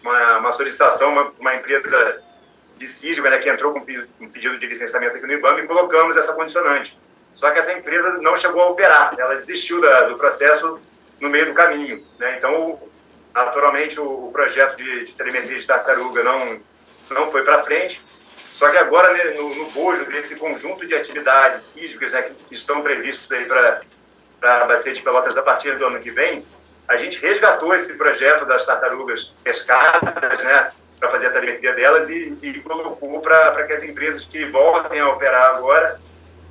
uma solicitação, uma empresa de sísmica, né, que entrou com um pedido de licenciamento aqui no IBAMA, e colocamos essa condicionante. Só que essa empresa não chegou a operar, ela desistiu do processo no meio do caminho, né? Então, naturalmente, o projeto de telemetria de tartaruga não foi para frente. Só que agora, né, no bojo desse conjunto de atividades sísmicas, né, que estão previstos aí para a Bacia de Pelotas a partir do ano que vem, a gente resgatou esse projeto das tartarugas pescadas, né, para fazer a telemetria delas e colocou para que as empresas que voltem a operar agora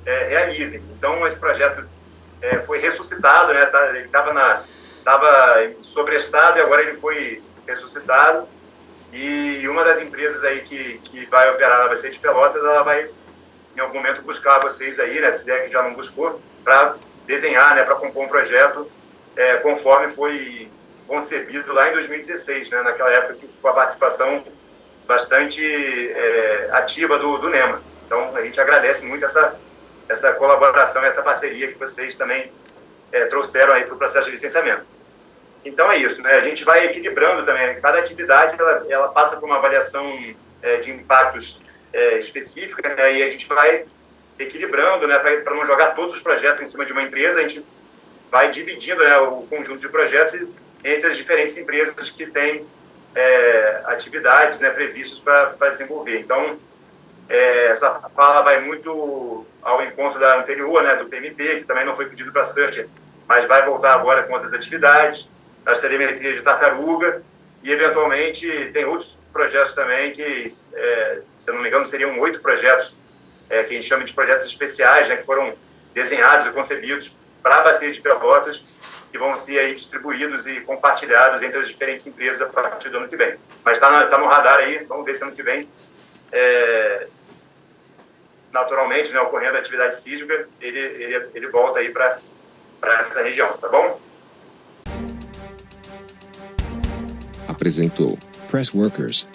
realizem. Então, esse projeto foi ressuscitado, né, ele estava sobrestado e agora ele foi ressuscitado. E uma das empresas aí que vai operar na Bacia de Pelotas, ela vai, em algum momento, buscar vocês aí, né, se é que já não buscou, para desenhar, né, para compor um projeto conforme foi concebido lá em 2016, né, naquela época com a participação bastante ativa do NEMA. Então, a gente agradece muito essa colaboração, essa parceria que vocês também trouxeram aí para o processo de licenciamento. Então, é isso, né? A gente vai equilibrando também. Cada atividade, ela passa por uma avaliação de impactos específica, né? E a gente vai equilibrando, né, para não jogar todos os projetos em cima de uma empresa. A gente vai dividindo, né, o conjunto de projetos entre as diferentes empresas que têm atividades, né, previstas para desenvolver. Então, essa fala vai muito ao encontro da anterior, né, do PMP, que também não foi pedido para a SANT, mas vai voltar agora com outras atividades, as telemetrias de tartaruga, e eventualmente tem outros projetos também que, se eu não me engano, seriam 8 projetos, que a gente chama de projetos especiais, né, que foram desenhados e concebidos para a Bacia de Pelotas, que vão ser aí distribuídos e compartilhados entre as diferentes empresas a partir do ano que vem. Mas está no radar aí, vamos ver se ano que vem, naturalmente, né, ocorrendo a atividade sísmica, ele volta aí para essa região, tá bom? Apresentou Press Workers.